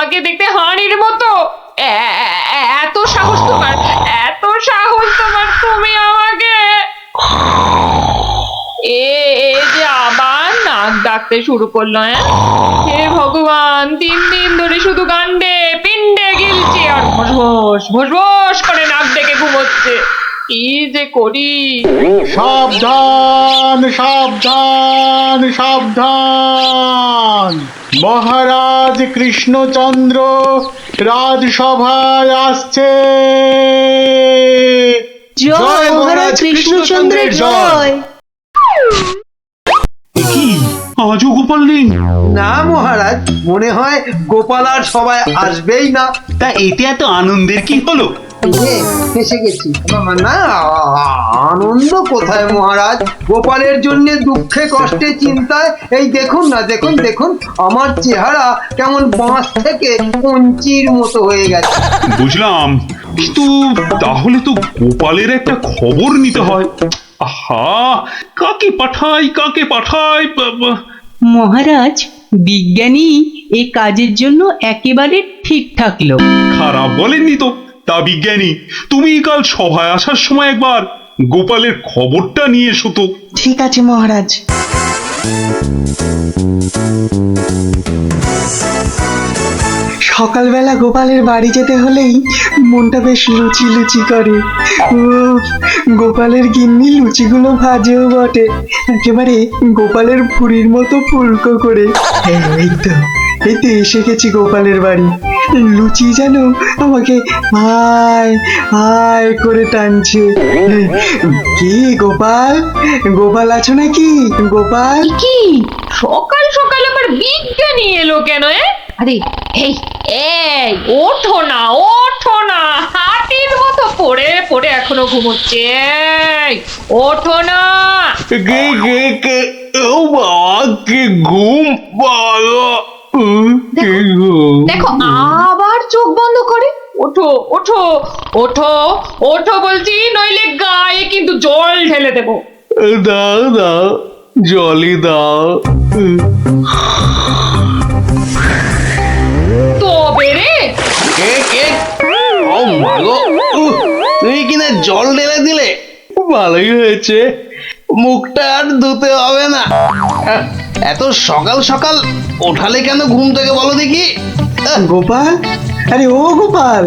আমাকে দেখতে হাঁড়ির মতো? এত সাহস তোমার, এত সাহস তোমার, তুমি আমাকে এ এ যে আবার নাক ডাকতে শুরু করলো। হে ভগবান, 3 দিন ধরে শুধু গান্ডে পিণ্ডে গিলছে আর ভোস ভোস করে নাক ডেকে ঘুমোচ্ছে। কি যে করি! সাবধান সাবধান সাবধান, মহারাজ কৃষ্ণচন্দ্র রাজসভায় আসছে। জয় মহারাজ কৃষ্ণচন্দ্রের জয়। কি আজও গোপাল নেই? না মহারাজ, মনে হয় গোপাল আর সবাই আসবেই না। তা এতে এত আনন্দের কি হলো? এসে গেছি না, আনন্দ কোথায় মহারাজ, গোপালের জন্য দুঃখে কষ্টে চিন্তায় এই দেখুন না, দেখুন দেখুন আমার চেহারা কেমন বাঁশ থেকে কঞ্চির মতো হয়ে গেছে। বুঝলাম, কিন্তু তাহলে তো গোপালের একটা খবর নিতে হয়। আহা, কাকে পাঠাই মহারাজ, বিজ্ঞানী এ কাজের জন্য একেবারে ঠিকঠাক লোক। খারাপ বলেননি তো। তা বিজ্ঞানী, তুমি কাল সভায় আসার সময় একবার গোপালের খবরটা নিয়ে এসো তো। ঠিক আছে মহারাজ। সকালবেলা গোপালের বাড়ি যেতে হলেই মনটা বেশ লুচি লুচি করে। গোপালের গিন্নি লুচিগুলো ভাজেও বটে, একেবারে গোপালের ভুঁড়ির মতো ফুলকো করে। এই তো এসে গেছি গোপালের বাড়ি। লুচি যেন আমাকে আয় আয় করে টানছে। কি গোপাল, গোপাল আছো নাকি? গোপাল কি সকাল সকাল আবার বিজ্ঞানী এলো কেন? আরে এই এই ওঠো না, ওঠো না, হাতির মতো পড়ে পড়ে এখনো ঘুমোচ্ছে। ওঠো না। ও বাবা, কি ঘুম! দেখো আবার চোখ বন্ধ করে। ওঠো ওঠো ওঠো ওঠো বলছি, নইলে গায়ে কিন্তু জল ঢেলে দেবো। দাও দাও, জলই দাও। তবে রে ও মাগো, তুমি কিনা জল ঢেলে দিলে, ভালোই হয়েছে, মুখটা আর ধুতে হবে না। এত সকাল সকাল ওঠালে কেন ঘুম থেকে বলো দেখি? গোপাল, আরে ও গোপাল,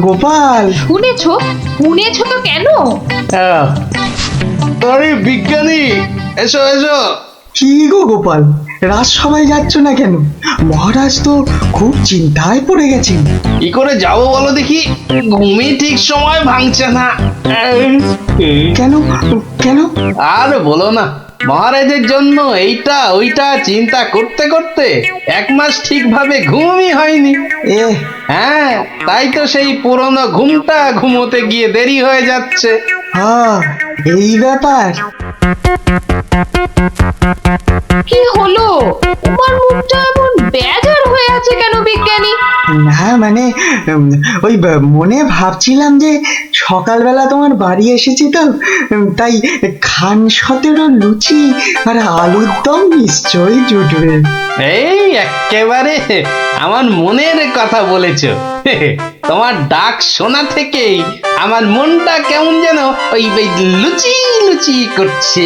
গোপাল শুনেছো? শুনেছো তো কেন? আরে বিজ্ঞানী, এসো এসো। কি গো গোপাল, রাজসভায় যাচ্ছ না কেন? মহারাজ তো খুব চিন্তায় পড়ে গেছেন। কি করে যাবো বলো দেখি, ঘুমই ঠিক সময় ভাঙছে না। কেন কেন? আর বলো না, মহারাজের জন্য এইটা ওইটা চিন্তা করতে করতে 1 মাস ঠিকভাবে ঘুমই হয়নি। হ্যাঁ, তাই তো সেই পুরনো ঘুমটা ঘুমোতে গিয়ে দেরি হয়ে যাচ্ছে। হ্যাঁ, এই ব্যাপার। কি হলো? তোমার মুখটা এমন বেজার হয়ে আছে কেন বিজ্ঞানী? না মানে ওই মনে ভাবছিলাম যে সকালবেলা তোমার বাড়ি এসেছি তো, তাই খান 17 লুচি আর আলুর দম নিশ্চয়ই জুটবে। এই একেবারে আমার মনের কথা বলেছো। তোমার ডাক শোনা থেকেই আমার মনটা কেমন যেন ওই লুচি লুচি করছে।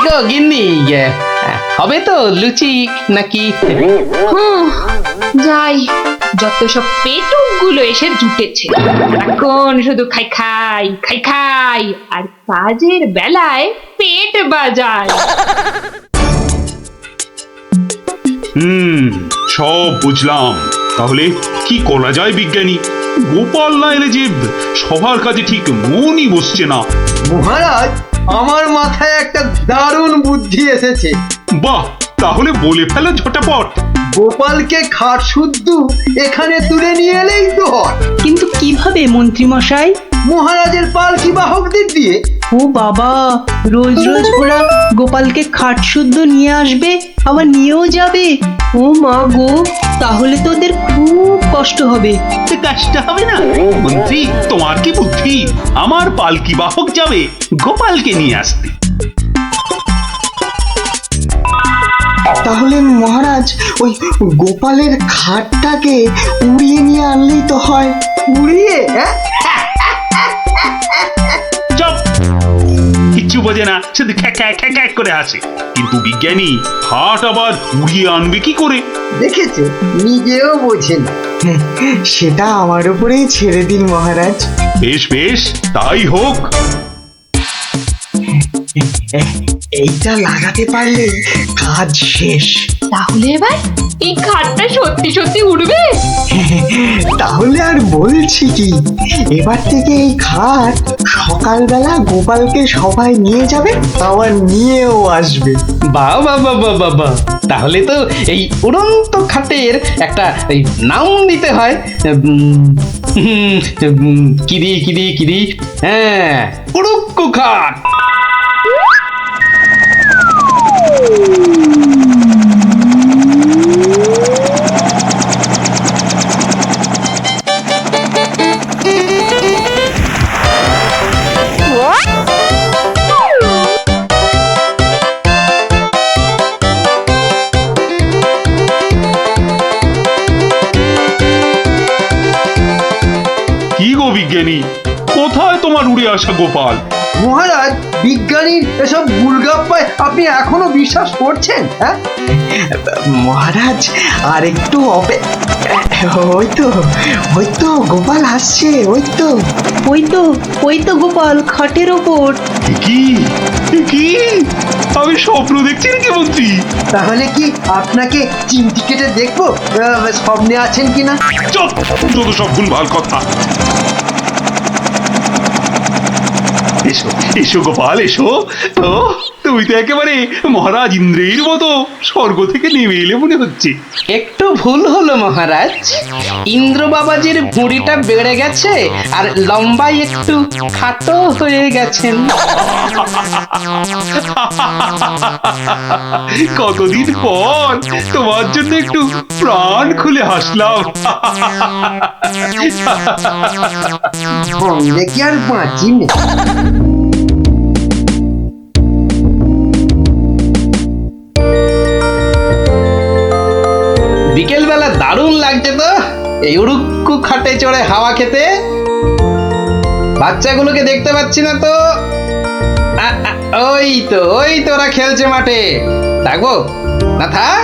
গো গিন্নি, হবে তো লুচি নাকি? যাই, যত সব পেটুক গুলো এসে জুটেছে, এখন শুধু খাই খাই খাই খাই আর কাজের বেলায় পেট বাজায়। সব বুঝলাম। তাহলে কি করা যায় বিজ্ঞানী? গোপাল না এলে যে সবার কাজে ঠিক মনই বসছে না। মহারাজ, আমার মাথায় একটা দারুণ বুদ্ধি এসেছে। বাহ, তাহলে বলে ফেলো ঝটাপট। গোপালকে খাট শুদ্ধ এখানে তুলে নিয়ে এলেই তো হয়। কিন্তু কিভাবে মন্ত্রী মশাই? মহারাজের পালকি বাহকদের দিয়ে। ও বাবা, রোজ রোজ ওরা গোপালকে খাট শুদ্ধ নিয়ে আসবে, আবার নিয়েও যাবে। ও মা গো, তাহলে তো ওদের খুব কষ্ট হবে। কাজটা হবে না মন্ত্রী, তোমার কি বুদ্ধি? আমার পালকি বাহক যাবে গোপালকে নিয়ে আসতে। তাহলে মহারাজ ওই গোপালের খাটটাকে উড়িয়ে নিয়ে আনলেই তো হয়। উড়িয়ে হ্যাঁ? চুপ! কিচ্ছু বোঝে না, শুধু খ্যাক খ্যাক খ্যাক খ্যাক করে আসে। কিন্তু বিজ্ঞানী হাট আবার উড়িয়ে আনবে কি করে? দেখেছে, নিজেও বোঝেন। সেটা আমার উপরেই ছেড়ে দিন মহারাজ। বেশ বেশ, তাই হোক। এইটা লাগাতে পারলে কাজ শেষ। তাহলে এবার এই খাটটা সত্যি সত্যি উঠবে? তাহলে আর বলছি কি, এবার থেকে এই খাট সকালবেলা গোপালকে সবাই নিয়ে যাবে, আবার নিয়েও আসবে। বাহ বাহ বাহ বাহ বাহ বাহ। তাহলে তো এই উড়ন্ত খাটের একটা এই নাম দিতে হয়। কিরি হ্যাঁ, উড়ুক্কু খাট। কি গো বিজ্ঞানী, কোথায় তোমার উড়ে আসা গোপাল? মহারাজ, বিজ্ঞানীর এসব গুলগাপ্পায় আপনি এখনো বিশ্বাস করছেন? হ্যাঁ, মহারাজ আর একটু ওই তো গোপাল আসছে, ওই তো গোপাল খাটের ওপর। কি কি আমি স্বপ্ন দেখছি নাকি মন্ত্রী? তাহলে কি আপনাকে চিমটি কেটে দেখবো স্বপ্নে আছেন কিনা? চুপ! যত সব ভুলভাল কথা। এসো এসো গোপাল, এসো। তো তুমি তো একেবারে মহারাজ ইন্দ্রের মতো স্বর্গ থেকে নেমে এলে মনে হচ্ছে। একটু ভুল হলো মহারাজ, ইন্দ্র বাবাজির ভুঁড়িটা বেড়ে গেছে আর লম্বাই একটু খাটো হয়ে গেছেন। কতদিন পর তোমার জন্য একটু প্রাণ খুলে হাসলাম। সঙ্গে কি আর বাঁচি না। বিকেলবেলা দারুণ লাগছে তো এই উড়ুক্কু খাটে চড়ে হাওয়া খেতে। বাচ্চাগুলোকে দেখতে পাচ্ছি না তো। ওই তো ওরা খেলছে মাঠে। থাকবো না, থাক।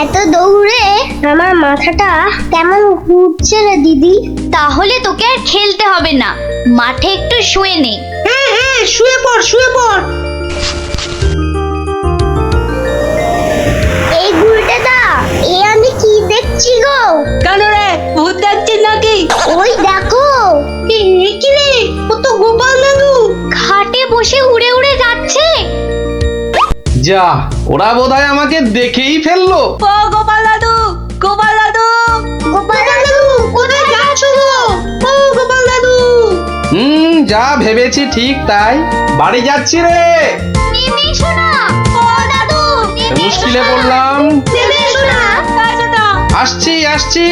এত দৌড়ে আমার মাথাটা কেমন ঘুরছে রে দিদি। তাহলে তোকে আর খেলতে হবে না, মাঠে একটু শুয়ে নে। হ্যাঁ, শুয়ে পড়। এই ঘুরটেটা, এ আমি কি দেখছি গো? কেন রে, ভূত দেখছিস নাকি? ওই দেখো, কি রে, ও তো গোপাল দাদু। খাটে বসে উড়ে উড়ে যাচ্ছে। যা, ওরা বোধহয় আমাকে দেখেই ফেললো। ও গোপাল দাদু। গোপাল দাদু, কোথায় যাচ্ছ গো? ও গোপাল দাদু। যা ভেবেছি ঠিক তাই, বাড়ি যাচ্ছি রে। নেমে এসো না। ও দাদু, নেমে এসো মুশকিলে না। পড়লাম। নেমে এসো না। আসছি।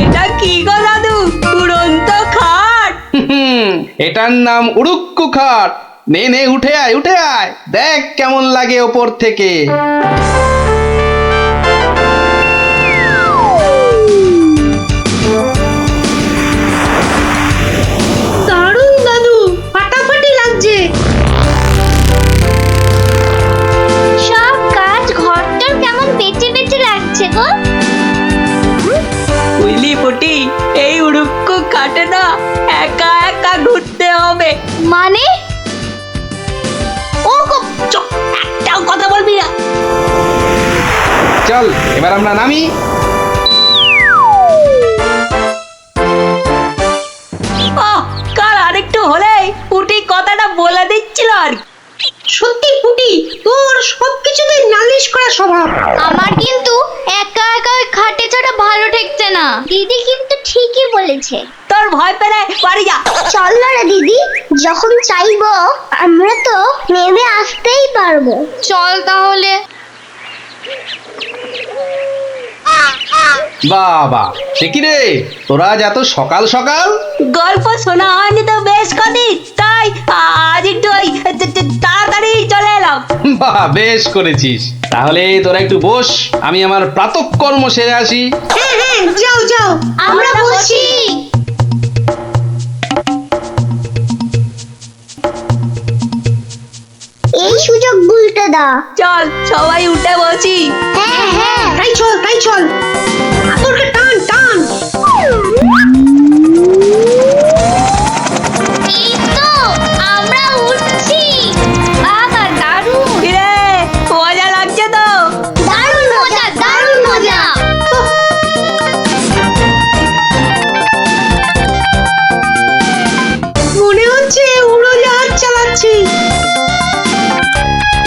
এটা কি গো দাদু, উড়ন্ত খাট? এটার নাম উড়ুক্কু খাট। নে উঠে আয়, দেখ কেমন লাগে ওপর থেকে। দারুণ দাদু, ফাটাফাটি লাগছে। সব কাজ ঘরটার কেমন বেঁচে বেঁচে লাগছে গো। বুঝলি পুটি, এই উড়ুক্কু খাটে না একা একা ঘুরতে হবে। মানে? ও গো, চুপ, একটাও কথা বলবি না। চল এবার আমরা নামি। কাল আরেকটু হলেই পুটি কথাটা বলে দিচ্ছিল আর কি। সত্যি পুটি, তোর সবকিছুতে নালিশ করা স্বভাব। আমার কিন্তু একা একা ওই খাটে চড়া ভালো ঠেকছে না। দিদি কিন্তু ঠিকই বলেছে। তোর ভয় পেলে বাড়ি যা। চল না রে দিদি, যখন চাইবো আমরা তো নেমে আসতেই পারবো। চল তাহলে। বাবা, সে কি রে, তোরা আজ এত সকাল সকাল? গল্প শোনা হয়নি তো বেশ কদিন, তাই আজ একটু ওই তাড়াতাড়ি চলে এলাম। বাহ, বেশ করেছিস। তাহলে তোরা একটু বস, আমি আমার প্রাতঃকর্ম সেরে আসি। হ্যাঁ হ্যাঁ, যাও যাও, আমরা বসি। এই সুযোগ গুলটে দা। চল সবাই উঠে বসি। হ্যাঁ হ্যাঁ, তাই চল আতরকে টান টান। এই তো আমরা উঠছি। বাবা দারুণ কিরে, মজা লাগছে তো? দারুণ মজা, দারুণ মজা। মনে হচ্ছে উড়োজাহাজ চালাচ্ছি।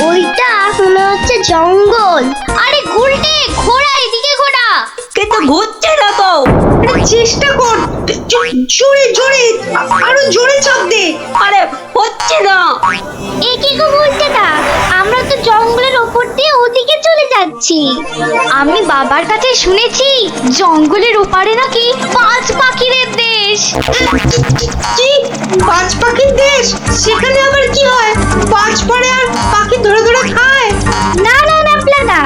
ওইটা মনে হচ্ছে জঙ্গল। আরে গুলটে, ঘোড়া এদিকে ঘোড়া। কিন্তু ঘুরছে না তো। চেষ্টা কর, জোরে জোরে, আরো জোরে চাপ দে। আরে হচ্ছে না। এ কি গো গুলটে দা, আমরা তো জঙ্গলের ওপর দিয়ে ওদিকে চলে যাচ্ছি। আমি বাবার কাছে শুনেছি জঙ্গলের ওপারে নাকি পাঁচ পাখিরের দেশ। কি, বাজ পাখির দেশ? সেখানে আবার কি হয়? বাজ পড়ে আর পাখি ধরে ধরে খায়? না না না প্লাদা,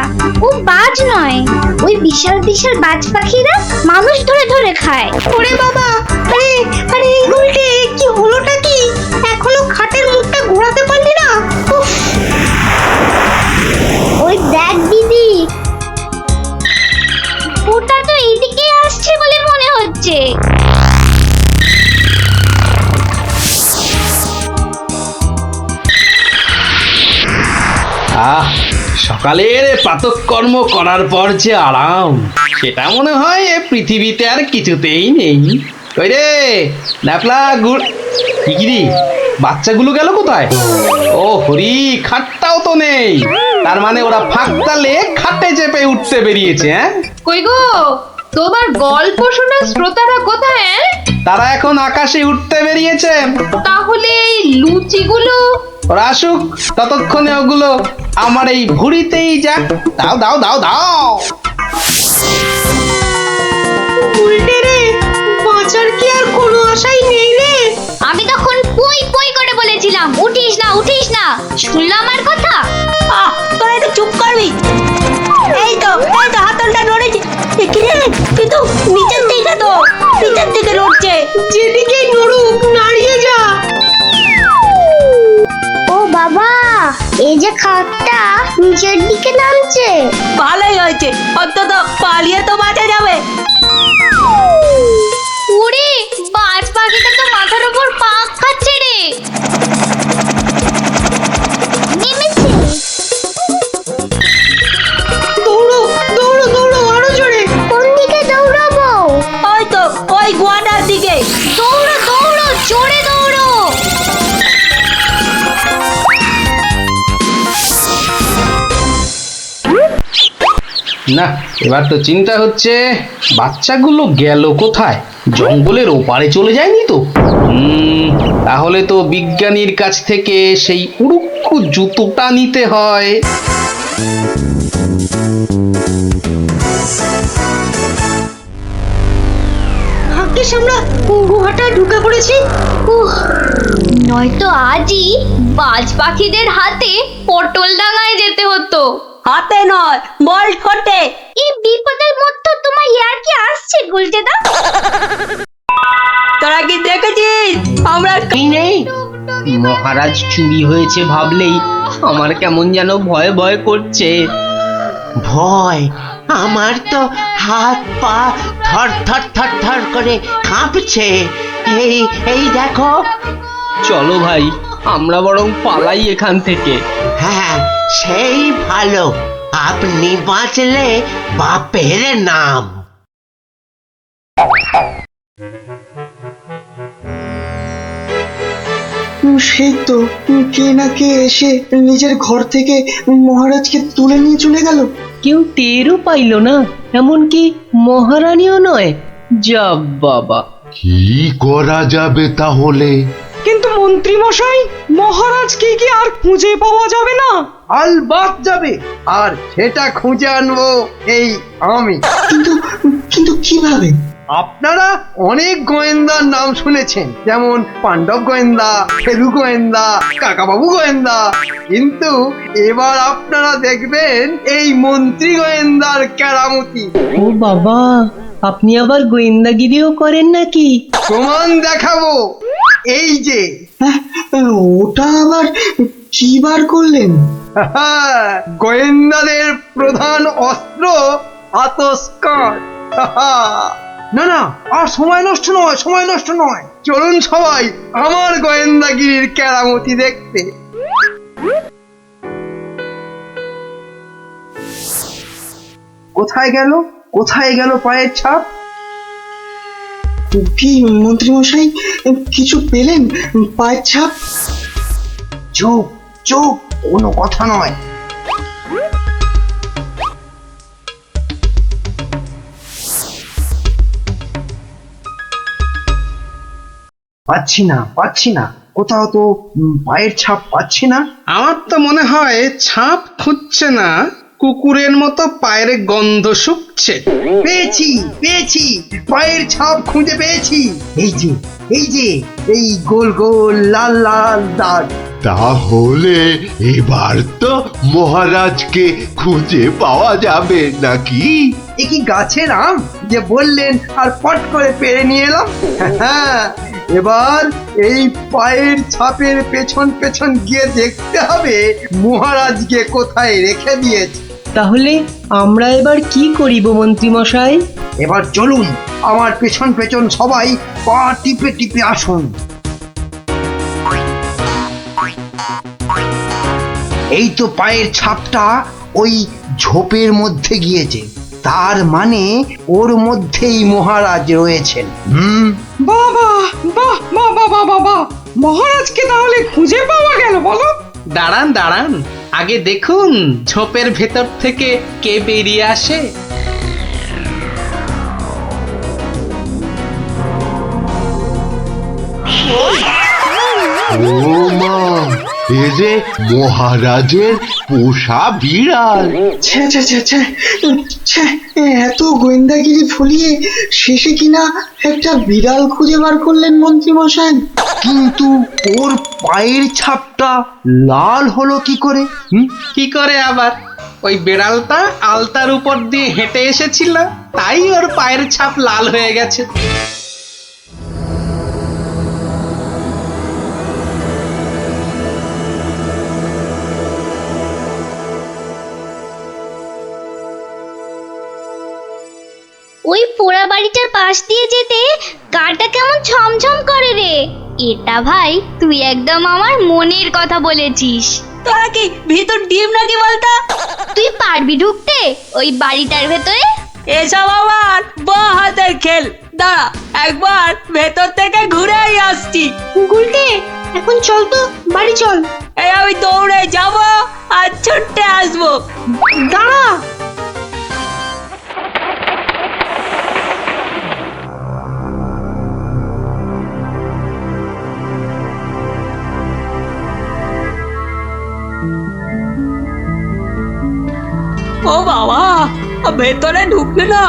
ও বাজ নয়, ওই বিশাল বিশাল বাজ পাখিরা মানুষ ধরে ধরে খায়। ওরে বাবা, আরে আরে এই গুলটে, কি হলোটা কি? এখনো খাটের মুখটা ঘোরাতে পারলি না? উফ, ওই দেখ দিদি, ওটা তো এইদিকে আসছে বলে মনে হচ্ছে। আহ, সকালের প্রাতঃকর্ম করার পর যে আরাম, সেটা মনে হয় এ পৃথিবীতে আর কিছুতেই নেই। ওই রে ন্যাপলা গুড়, কি রে, বাচ্চাগুলো গেল কোথায়? ও হরি, খাটটাও তো নেই। তার মানে ওরা ফাঁক তালে খাটে চেপে উঠতে বেরিয়েছে। হ্যাঁ, কই গো, তোমার গল্প শোনার শ্রোতারা কোথায়? তারা এখন আকাশে উঠতে বেরিয়েছে। তাহলে এই লুচিগুলো? ওরা আসুক, ততক্ষণে ওগুলো আমার এই ভুড়িতেই যাক। দাও দাও দাও দাও। উল্টে রে, বাঁচার কি আর কোনো আশাই নেই রে? আমি তখন পুই পুই করে বলেছিলাম উঠিস না উঠিস না, শুনলাম আমার কথা? আহ, তোরা একটু চুপ করবি? এই তো হাতলটা নড়েছে। কি রে, কিন্তু নিচের দিকে নড়ছে। যেদিকে নড়ুক, নাড়িয়ে যা। ও বাবা, এই যে খাটটা নিচের দিকে নামছে। ভালোই হয়েছে, অন্তত পালিয়ে তো বাঁচা যাবে। ওরে, বাজ পাখিটা তো মাথার উপর পাক খাচ্ছে রে। নেমেছে। দৌড়ো দৌড়ো দৌড়ো, আরো জোরে। কোন দিকে দৌড়াবো? ওই তো, ওই গোয়াটার দিকে। দৌড়ো দৌড়ো, জোরে দৌড়ো। না, এবার তো চিন্তা হচ্ছে বাচ্চাগুলো গেল কোথায়? জঙ্গলের ওপারে চলে যায়নি তো? তাহলে তো বিজ্ঞানীর কাছ থেকে সেই উড়ুক্কু জুতোটা নিতে হয়। ভাগ্যিস আমরা গুহাটা ঢুকে পড়েছি। নয়তো আজই বাজ পাখিদের হাতে পটল ডাঙায় যেতে হতো। হাতে নয়, বল ঠোঁটে। এই বিপদের মধ্যে তোমার ইয়ার কি আসছে গুলটেদা? তোরা কি দেখেছিস আমরা? নেই, মহারাজ চুরি হয়েছে ভাবলেই আমার কেমন যেন ভয় ভয় করছে। ভয়? আমার তো হাত পা থর থর থর থর করে কাঁপছে। এই এই দেখো। চলো ভাই, আমরা বরং পালাই এখান থেকে। হ্যাঁ, সেই ভালো। আপনি বাঁচলে বাপের নাম। সেই তো কে না কে এসে নিজের ঘর থেকে মহারাজকে তুলে নিয়ে চলে গেল। কেউ টেরও পাইলো না, এমনকি মহারানীও নয়। যা বাবা, কি করা যাবে তাহলে? কিন্তু মন্ত্রী মশাই, মহারাজকে কি আর খুঁজে পাওয়া যাবে না? আলবাত যাবে, আর সেটা খুঁজে আনবো এই আমি। কিন্তু কিন্তু কিভাবে? আপনারা অনেক গোয়েন্দার নাম শুনেছেন, যেমন পাণ্ডব গোয়েন্দা, ফেলু গোয়েন্দা, কাকাবাবু গোয়েন্দা, কিন্তু এবার আপনারা দেখবেন এই মন্ত্রী গোয়েন্দার কেরামতি। ও বাবা, আপনি আবার গোয়েন্দাগিরিও করেন নাকি? প্রমাণ দেখাবো, এই যে। হ্যাঁ, ওটা আবার কি বার করলেন? গোয়েন্দাদের প্রধান অস্ত্র আতস্কার। না না, আর সময় নষ্ট নয়, সময় নষ্ট নয়, চলুন সবাই আমার গোয়েন্দাগিরির কেরামতি দেখতে। কোথায় গেল, কোথায় গেল পায়ের ছাপ? কি মন্ত্রী মশাই, কিছু পেলেন পায়ের ছাপ? চুপ চুপ, কোনো কথা নয়। পাচ্ছি না, পাচ্ছি না, কোথাও তো পায়ের ছাপ পাচ্ছি না। আমার তো মনে হয় ছাপ খুঁজছে না, কুকুরের মতো পায়ের গন্ধ শুকছে। পেয়েছি পেয়েছি, পায়ের ছাপ খুঁজে পেয়েছি। এই যে, এই যে, এই গোল গোল লাল লাল দাগ। তাহলে এবার তো মহারাজকে খুঁজে পাওয়া যাবে নাকি? এ কি গাছের আম যে বললেন আর পট করে পেরে নিয়ে এলাম? হ্যাঁ, এবার এই পায়ের ছাপের পেছন পেছন গিয়ে দেখতে হবে মহারাজকে কোথায় রেখে দিয়েছে। তাহলে আমরা এবার কি করিব মন্ত্রী মশাই? এবার চলুন আমার পেছন পেছন সবাই পা টিপে টিপে আসুন। এই তো পায়ের ছাপটা ওই ঝোপের মধ্যে গিয়েছে, তার মানে ওর মধ্যেই মহারাজ রয়েছেন। বাবা, বাহ, বাবা, বাবা, বাহ, মহারাজকে তাহলে খুঁজে পাওয়া গেল বলো? দাঁড়ান দাঁড়ান, আগে দেখুন ঝোপের ভেতর থেকে কে বেরিয়ে আসে। ও মা, এ যে মহারাজের পোষা বিড়াল। ছ্যা ছ্যা ছ্যা ছ্যা ছ্যা, এত গোয়েন্দাগিরি ফলিয়ে শেষে কিনা একটা বিড়াল খুঁজে বার করলেন মন্ত্রী মশাই। কিন্তু ওর পায়ের ছাপটা লাল হলো কি করে? কি করে আবার? ওই বেড়ালটা আলতার উপর দিয়ে হেঁটে এসেছিল, তাই ওর পায়ের ছাপ লাল হয়ে গেছে। ওই পোড়া বাড়িটার পাশ দিয়ে যেতে গাটা কেমন ছমছম করে রে। এটা ভাই তুই একদম আমার মনের কথা বলেছিস। তোরা কি ভিতর ডিম নাকি বলতো? তুই পারবি ঢুকতে ওই বাড়িটার ভেতরে? এসব আমার বাঁ হাতের খেল, দাঁড়া একবার ভেতর থেকে ঘুরেই আসছি। গুলটে, এখন চল তো, বাড়ি চল। এই আমি দৌড়ে যাব আর ছুটে আসবো। দাঁড়া। ও বাবা, ভেতরে ঢুকলে না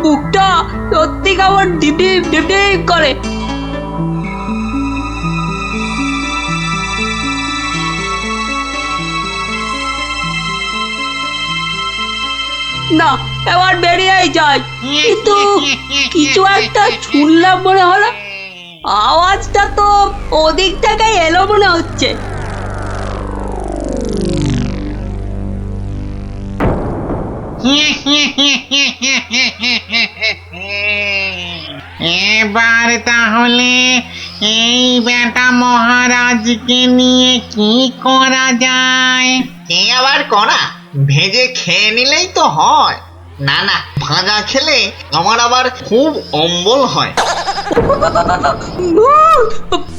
বুকটা সত্যি কেমন ডিপ ডিপ ডিপ ডিপ করে। না, এবার বেরিয়েই যাই। কিন্তু কিছু একটা শুনলাম মনে হলো, আওয়াজটা তো ওদিক থেকে এলো মনে হচ্ছে। এবার তাহলে এই বেটা মহারাজকে নিয়ে কি করা যায়? কি আবার করা? ভেজে খেয়ে নিলেই তো হয়। না না, ভাজা খেলে আমার আবার খুব অম্বল হয়।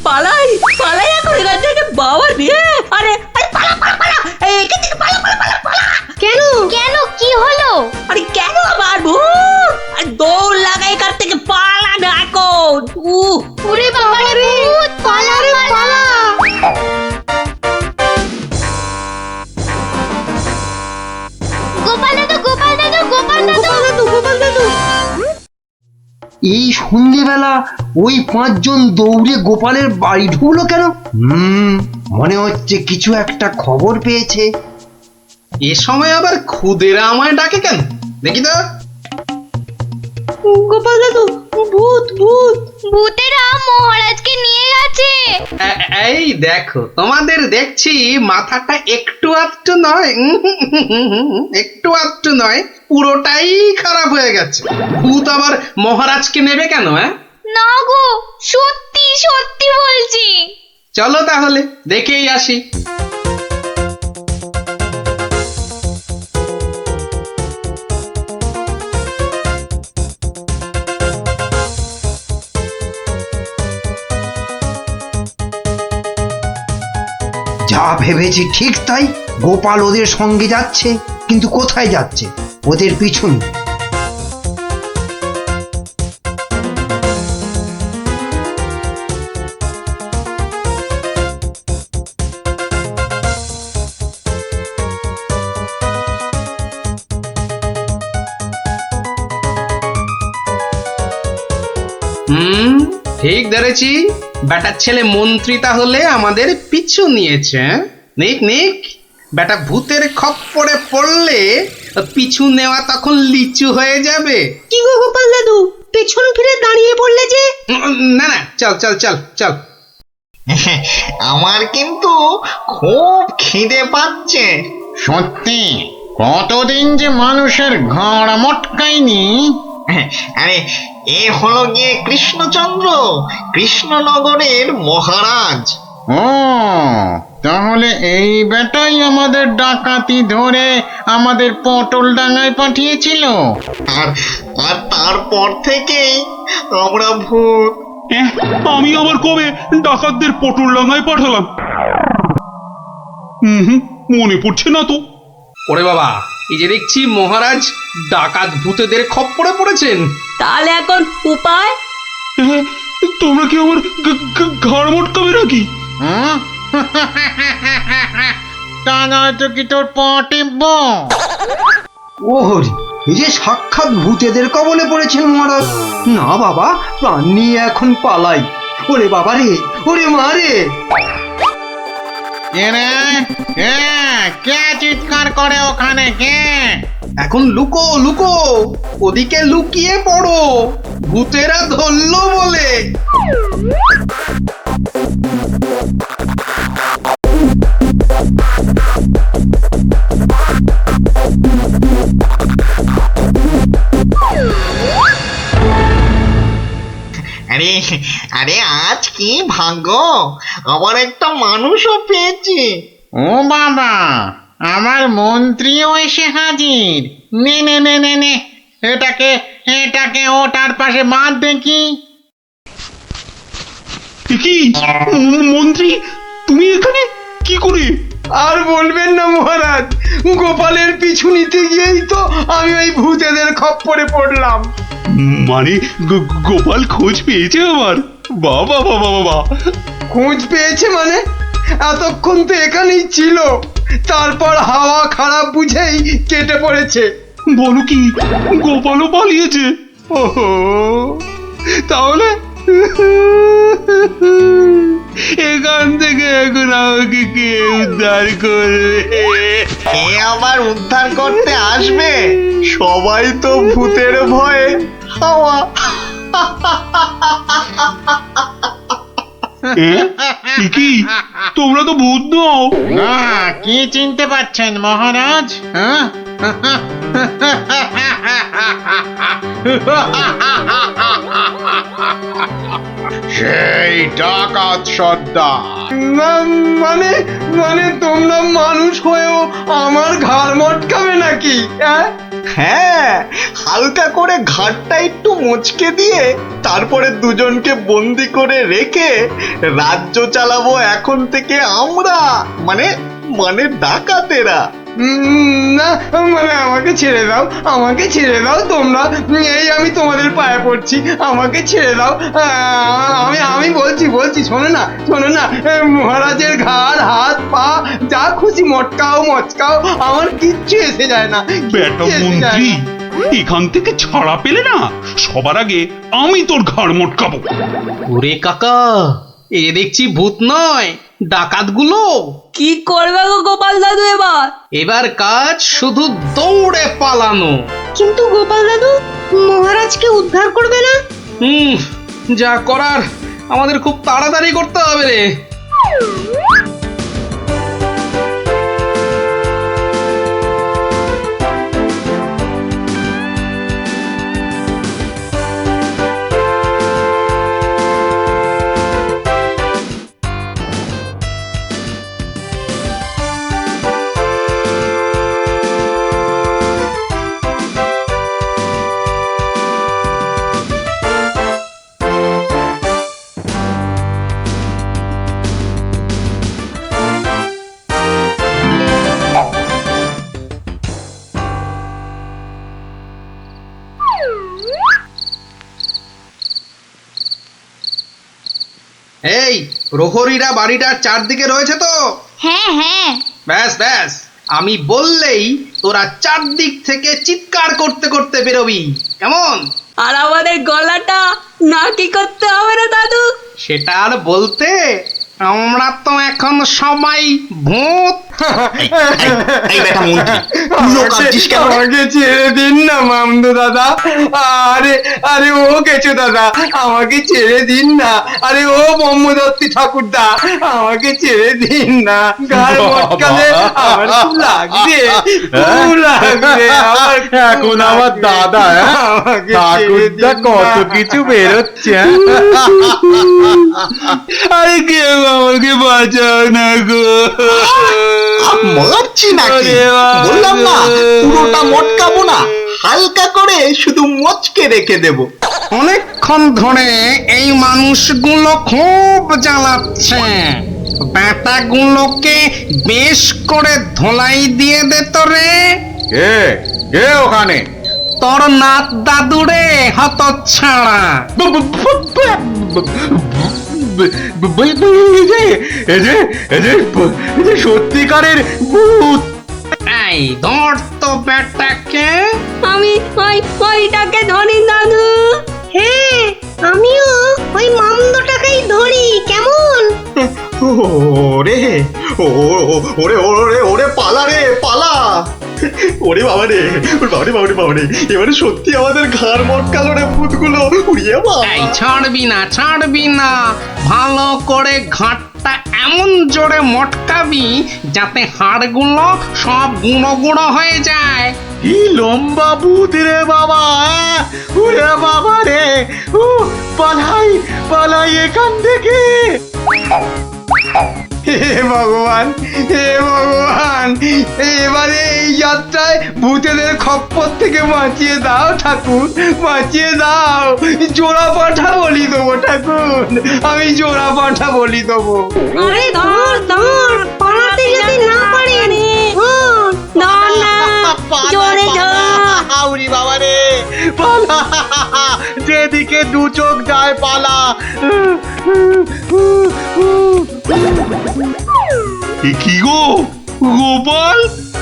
পালাই পালাই এখন এখান থেকে, বাবা রে। আরে আরে পালা পালা পালা, এখান থেকে পালা পালা পালা পালা। কেন কেন, কি হলো? আরে কেন আবার ভূত? আর দৌড় লাগাই এখান থেকে, পালা না এখন। ওরে বাবা রে, ভূত, পালা রে পালা। এই সন্ধেবেলা ওই পাঁচজন দৌড়ে গোপালের বাড়ি ঢুকলো কেন? মনে হচ্ছে কিছু একটা খবর পেয়েছে। এ সময় আবার খুদেরা আমায় ডাকে কেন দেখি তো। গোপাল দাদু, ভূত ভূত। ভূতেরা মহারাজকে নিয়ে গেছে। এই দেখো, তোমাদের দেখছি মাথাটা একটু আধটু নয়, একটু আধটু নয়, পুরোটাই খারাপ হয়ে গেছে। ভূত আবার মহারাজকে নেবে কেন? না গো, সত্যি সত্যি বলছি। চলো তাহলে দেখেই আসি। যা ভেবেছি ঠিক তাই, গোপাল ওদের সঙ্গে যাচ্ছে, কিন্তু কোথায় যাচ্ছে? ওদের পিছনে। ঠিক ধরেছি, বেটার ছেলে মন্ত্রী তাহলে আমাদের পিছু নিয়েছে। নিক নিক, বেটা ভূতের খপ্পরে পড়লে পিছু নেওয়া তখন লিচু হয়ে যাবে। কি গো গোপাল দাদু, পেছন ফিরে দাঁড়িয়ে পড়লে যে? না না, চল চল চল চল। আমার কিন্তু খুব খিদে পাচ্ছে। সত্যি কতদিন যে মানুষের ঘাড় মটকায়নি। আরে, এ হলো গিয়ে কৃষ্ণচন্দ্র, কৃষ্ণনগরের মহারাজ। ও তাহলে এই বেটাই আমাদের ডাকাতি ধরে আমাদের পটল ডাঙায় পাঠিয়েছিল। আর আর তারপর থেকেই আমরা ভূত। আমি আবার কবে ডাকাতদের পটল ডাঙায় পাঠালাম? মনে পড়ছে না তো। ওরে বাবা, এই যে দেখছি মহারাজ ডাকাত ভূতেদের খপ্পরে পড়েছেন। তাহলে এখন উপায়? তোমরা কি আমার ঘাড় মটকাবে নাকি? তা নয়তো কি তোর পা টিপব? ওহরি, এই যে সাক্ষাৎ ভূতেদের কবলে পড়েছেন মহারাজ। না বাবা, প্রাণ নিয়ে এখন পালাই। ওরে বাবা রে, ওরে মা রে। কে চিৎকার করে ওখানে? কে? এখন লুকো লুকো, ওদিকে লুকিয়ে পড়ো, ভূতেরা ধরলো বলে। আরে আরে, আজ কি ভাগ্য, আমার একটা মানুষও পেয়েছি। ও বাবা, আমার মন্ত্রীও এসে হাজির। নে নে নে নে নে, এটাকে এটাকে ওটার পাশে বাঁধ দেখি। কি মন্ত্রী, তুমি এখানে কি করে? আর বলবেন না মহারাজ, গোপালের পিছু নিতে গিয়েই তো আমি ওই ভূতেদের খপ্পরে পড়লাম। মানে গোপাল খোঁজ পেয়েছে আমার? বাবা বাবা বাবা, খোঁজ পেয়েছে মানে? এতক্ষণ তো এখানেই ছিল, তারপর হাওয়া খারাপ বুঝেই কেটে পড়েছে। বলো কি, গোপালও পালিয়েছে? ওহো, তাহলে এখান থেকে এখন আমাকে কে উদ্ধার করবে? কে আবার উদ্ধার করতে আসবে? সবাই তো ভূতের ভয়ে হাওয়া। কি তোমরা তো ভূত নও? না, কি চিনতে পারছেন মহারাজ? সেই ডাকাত সর্দার। মানে মানে তোমরা মানুষ হয়েও আমার ঘাড় মটকাবে নাকি? হ্যাঁ, হালকা করে ঘাটটা একটু মুচকে দিয়ে তারপরে দুজনকে বন্দি করে রেখে রাজ্য চালাবো এখন থেকে আমরা, মানে মানে ডাকাতেরা। না মানে আমাকে ছেড়ে দাও, আমাকে ছেড়ে দাও তোমরা। এই আমি তোমাদের পায়ে পড়ছি, আমাকে ছেড়ে দাও। আমি বলছি বলছি, শোনো না শোনো না, মহারাজের ঘাড় হাত পা যা খুশি মটকাও মচকাও, আমার কিচ্ছু এসে যায় না। বেটা মন্ত্রী, এখান থেকে ছাড়া পেলে না সবার আগে আমি তোর ঘাড় মটকাবো। ওরে কাকা, এ দেখছি ভূত নয়, ডাকাতগুলো। কি করবে গো গোপাল দাদু এবার? এবার কাজ শুধু দৌড়ে পালানো। কিন্তু গোপাল দাদু মহারাজকে উদ্ধার করবে না? যা করার আমাদের খুব তাড়াতাড়ি করতে হবে রে। এই প্রহরীরা বাড়িটার চারদিকে রয়েছে তো? হ্যাঁ হ্যাঁ। ব্যাস ব্যাস, আমি বললেই তোরা চারদিক থেকে চিৎকার করতে করতে বেরোবি, কেমন? আর আমাদের গলাটা না কি করতে হবে না দাদু? সেটা আর বলতে, আমরা তো এখন সবাই ভূত। আমাকে ছেড়ে দিন না মামদু দাদা। আরে আরে ও কেচু দাদা, আমাকে ছেড়ে দিন না। আরে ও ব্রহ্মদত্তি ঠাকুরদা, আমাকে ছেড়ে দিন না। গাল মটকালে আমার খুব লাগবে, খুব লাগবে আমার। এখন আমার দাদা ঠাকুরদা কত কিছু বেরোচ্ছে। আরে কেউ আমাকে বাঁচাও না গো। মরছি নাকি? বললাম না পুরোটা মটকাবো না, হালকা করে শুধু মচকে রেখে দেব। অনেকক্ষণ ধরে এই মানুষগুলো খুব জ্বালাচ্ছে। ব্যাটাগুলোকে বেশ করে ধোলাই দিয়ে দে তো রে। কে ওখানে? তোর নাত দাদুরে হতচ্ছাড়া। সত্যিকারের ভূত। এই ধর তো ব্যাটাকে। আমি ওইটাকে ধরি দাদু। হ্যাঁ, আমিও ওই মামদটাকেই ধরি, কেমন? ওরে ওরে ওরে ওরে পালা রে পালা। ওরে বাবা রে, বাবারে বাবারে বাবারে, এবারে সত্যি আমাদের ঘাড় মটকালো রে ভূতগুলো। উড়িয়ে বাবা, এই ছাড়বি না ছাড়বি না, ভালো করে ঘাটটা এমন জোরে মটকাবি যাতে হাড়গুলো সব গুঁড়ো গুঁড়ো হয়ে যায়। কি লম্বা ভূত রে বাবা! ওরে বাবা রে, পালাই পালাই এখান থেকে। হে ভগবান, হে ভগবান, এবারে এই যাত্রায় ভূতেদের খপ্পর থেকে বাঁচিয়ে দাও ঠাকুর, বাঁচিয়ে দাও। জোড়া পাঠা বলি দেবো ঠাকুর, আমি জোড়া পাঠা বলি দেবো। আরে ধর ধর, পালাতে যদি না পারি, ধর না, জোরে ধর। উরি বাবা রে, পালা, যেদিকে দু চোখ যায় পালা। কি গো গোপাল,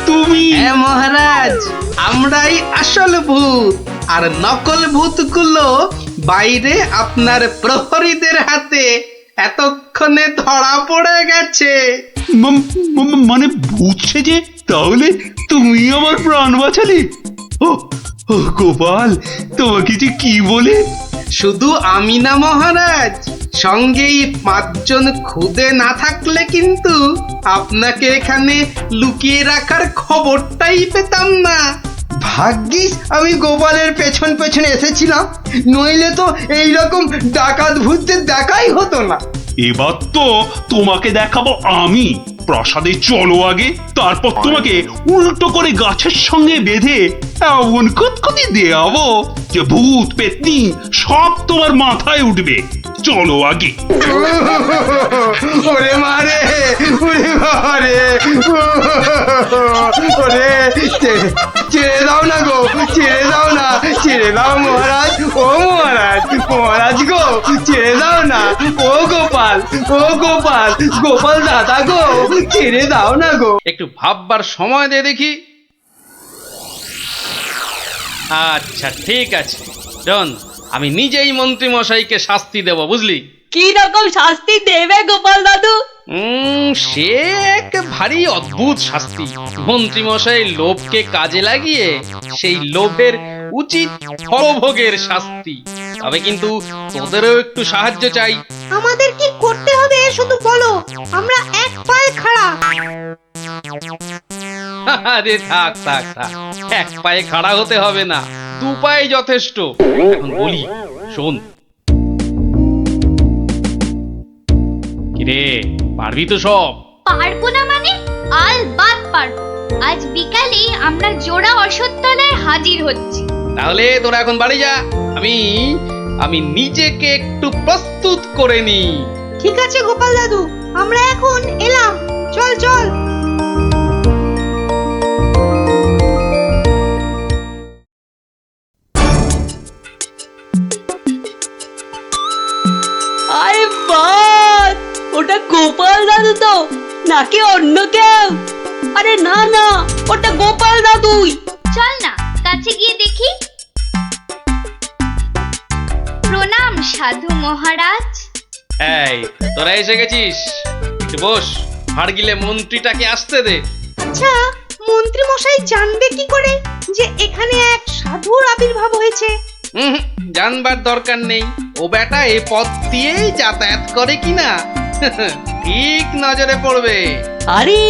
তুমি? হ্যাঁ মহারাজ, আমরাই আসল ভূত, আর নকল ভূতগুলো বাইরে আপনার প্রহরীদের হাতে এতক্ষণে ধরা পড়ে গেছে। মানে ভূত সেজে? তাহলে তুমি আমার প্রাণ বাঁচালে? ও গোপাল, তোমাকে যে কি বলে? শুধু আমি না মহারাজ, সঙ্গেই 5 জন খুদে না থাকলে কিন্তু আপনাকে এখানে লুকিয়ে রাখার খবরটাই পেতাম না। ভাগ্যিস আমি গোপালের পেছন পেছনে এসেছিলাম, নইলে তো এইরকম ডাকাত ভূতদের দেখাই হতো না। এবার তো তোমাকে দেখাবো আমি। প্রাসাদে চলো আগে, তারপর তোমাকে উল্টো করে গাছের সঙ্গে বেঁধে এমন কুতকুতি দেওয়াবো যে ভূত পেতনি সব তোমার মাথায় উঠবে। চলো আগে। ওরে মারে, ওরে মারে, ওরে ছেড়ে দাও না গো, ছেড়ে দাও না, ছেড়ে দাও মহারাজ, ও মহারাজ, মহারাজ গো, ছেড়ে দাও না। ও গোপাল, ও গোপাল, গোপাল দাদা গো, ছেড়ে দাও না গো। একটু ভাববার সময় দে দেখি। আচ্ছা ঠিক আছে, শোন, আমি নিজেই মন্ত্রী মশাইকে শাস্তি দেব, বুঝলি? কি রকম শাস্তি দেবে গোপাল দাদু? সে এক ভারী অদ্ভুত শাস্তি। মন্ত্রী মশাই লোভকে কাজে লাগিয়ে সেই লোভের উচিত ফলভোগের শাস্তি। তবে কিন্তু তোদেরও একটু সাহায্য চাই। আমাদের কি করতে হবে শুধু বলো, আমরা এক পায়ে খাড়া। আরে থাক থাক থাক, এক পায়ে খাড়া হতে হবে না, দু পায়ে যথেষ্ট। এখন বলি, শোন। কিরে, পারবি তো সব? পারবো না মানে? আলবাত পারবো। আজ বিকালে আমরা জোড়া অশ্বত্থতলায় হাজির হচ্ছি। তাহলে তোরা এখন বাড়ি যা, আমি নিজেকে একটু প্রস্তুত করে নি। ঠিক আছে গোপাল দাদু, আমরা এখন এলাম। চল চল। আরে বাস, ওটা গোপাল দাদু তো নাকি অন্য কেউ? আরে না না, ওটা গোপাল দাদুই। চল না কাছে গিয়ে দেখি। প্রণাম সাধু মহারাজ। এই, তোরা এসে গেছিস, একটু বস। হাড় গিলে মন্ত্রীটাকে আসতে দে। আচ্ছা, মন্ত্রী মশাই জানবে কি করে যে এখানে এক সাধুর আবির্ভাব হয়েছে? জানবার দরকার নেই, ও বেটা এ পথ দিয়েই যাতায়াত করে কিনা ঠিক নজরে পড়বে। আরে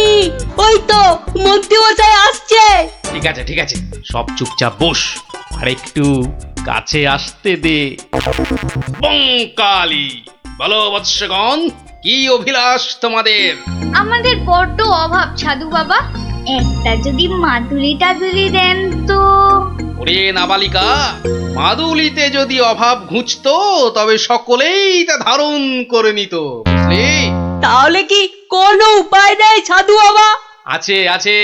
ওই তো মন্ত্রী মশাই আসছে। ঠিক আছে ঠিক আছে, সব চুপচাপ বস, আর একটু কাছে আসতে দে। বঙ্কালি, বলো বৎসগণ, কি অভিলাষ তোমাদের? আমাদের বড্ড অভাব সাধু বাবা, একটা যদি মাদুলি টাদুলি দেন তো। ওরে নাবালিকা, মাদুলিতে যদি অভাব ঘুচতো তবে সকলেই তা ধারণ করে নিত, বুঝলি? তাহলে কি কোনো উপায় নেই সাধু বাবা? আছে আছে,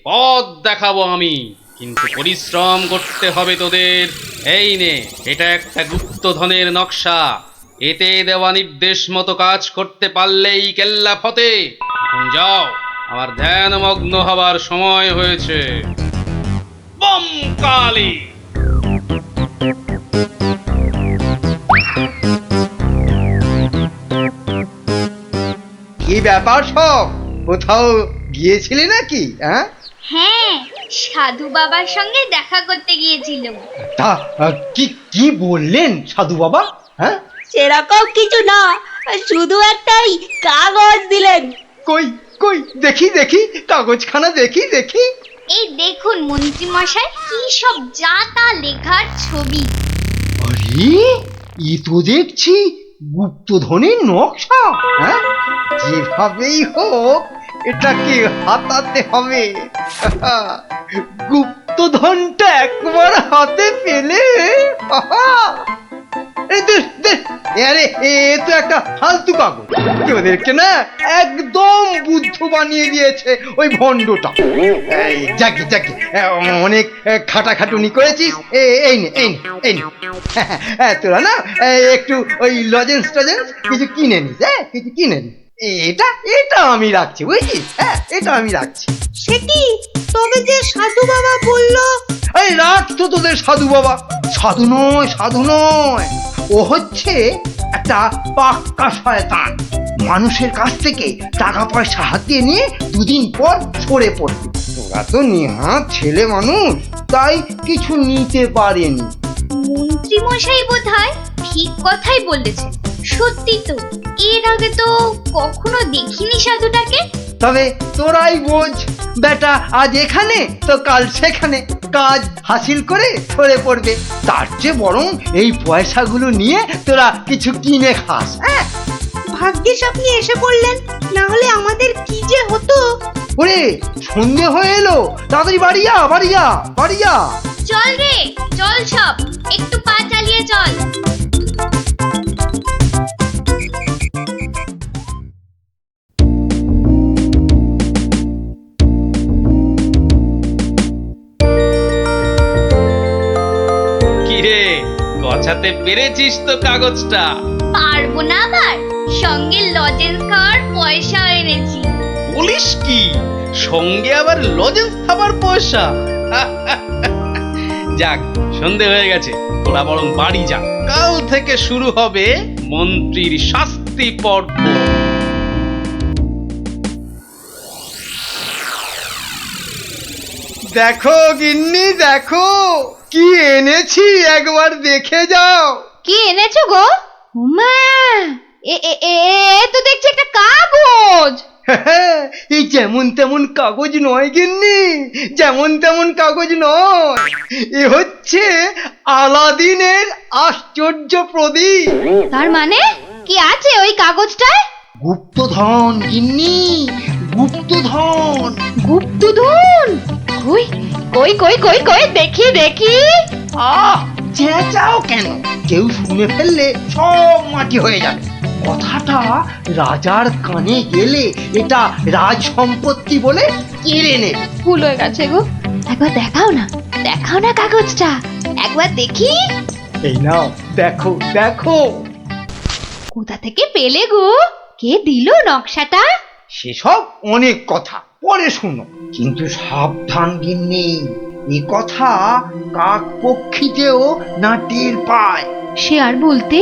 পথ দেখাবো আমি, কিন্তু পরিশ্রম করতে হবে তোদের। এই নে, এটা একটা গুপ্তধনের নকশা, এতে দেওয়া নির্দেশ মতো কাজ করতে পারলেই কেল্লা ফতে। এখন যাও, আমার ধ্যানমগ্ন হবার সময় হয়েছে। বম কালী। কি ব্যাপার সব? কোথাও গিয়েছিলি নাকি? হ্যাঁ, সাধু বাবার সঙ্গে দেখা করতে গিয়েছিলাম। তা কি কি বললেন সাধু বাবা? হ্যাঁ, সেরকম কিছু না, শুধু একটাই কাগজ দিলেন। কই কই দেখি দেখি, কাগজখানা দেখি দেখি। এই দেখুন মন্ত্রী মশাই, কি সব যা তা লেখার ছবি। আরে, এ তো দেখছি গুপ্তধনের নকশা। হ্যাঁ, যেভাবেই হোক এটাকে হাতাতে হবে। গুপ্তধনটা একবার হাতে পেলে, আরে এ তো একটা ফালতু কাগজ। ওদেরকে না একদম বুদ্ধ বানিয়ে দিয়েছে ওই ভণ্ডটা। যাকে যাকে অনেক খাটাখাটুনি করেছিস, এই নে এই নে এই নে। তোরা না একটু ওই লজেন্স টজেন্স কিছু কিনে নিস, কিছু কিনে নিস। এটা এটা আমি রাখছি, বুঝছিস? হ্যাঁ, এটা আমি রাখছি। সে কি, তবে যে সাধু বাবা বললো? এই রাখ তো তোদের সাধু বাবা। সাধু নয়, সাধু নয়, ও হচ্ছে একটা পাক্কা শয়তান। মানুষের কাছ থেকে টাকা পয়সা হাতিয়ে নিয়ে দুদিন পর সরে পড়বে। তোরা তো নেহাত ছেলে মানুষ, তাই কিছু নিতে পারেনি। মন্ত্রী মশাই বোধহয় ঠিক কথাই বলেছেন। সত্যি তো, এর আগে তো কখনো দেখিনি সাধুটাকে। তবে তোরাই বোঝ, বেটা আজ এখানে তো কাল সেখানে কাজ হাসিল করে সরে পড়বে। তার চেয়ে বরং এই পয়সাগুলো নিয়ে তোরা কিছু কিনে খাস। হ্যাঁ, ভাগ্যিস আপনি এসে পড়লেন, না হলে আমাদের কি যে হতো। ওরে, সন্ধে হয়ে এলো, তাড়াতাড়ি বাড়ি যা, বাড়ি যা, বাড়ি যা। চল রে চল, সব একটু পা চালিয়ে চল। কিরে, গছাতে পেরেছিস তো কাগজটা? পারবো না আবার, সঙ্গে লজেন্স খাওয়ার পয়সা এনেছি। বলিস কি, সঙ্গে আবার লজেন্স খাবার পয়সা? যাক, সন্ধে হয়ে গেছে, তোরা বরং বাড়ি যা। কাল থেকে শুরু হবে মন্ত্রীর শাস্তি পর্ব। দেখো গিন্নি, দেখো কি এনেছি, একবার দেখে যাও। কি এনেছো গো? মা, এ এ এ এ তো দেখছি একটা কাগজ। এই যেমন তেমন কাগজ নয় গিন্নি, যেমন তেমন কাগজ নয়। এ হচ্ছে আলাদিনের আশ্চর্য প্রদীপ। তার মানে কি আছে ওই কাগজটায়? গুপ্তধন গিন্নি, গুপ্তধন। গুপ্তধন? কই কই কই কই কই দেখি দেখি। চেঁচাও কেন? কেউ শুনে ফেললে সব মাটি হয়ে যাবে। কথাটা রাজার কানে গেলে এটা রাজ সম্পত্তি বলে কেড়ে নেবে। ভুল হয়ে গেছে গো, একবার দেখাও না, দেখাও না কাগজটা, একবার দেখি। এই নাও, দেখো দেখো। কোথা থেকে পেলে গো? কে দিল নকশাটা? সেসব অনেক কথা পরে শুনো, কিন্তু সাবধান গিন্নি, এ কথা কাক পক্ষীতেও না টের পায়। সে আর বলতে,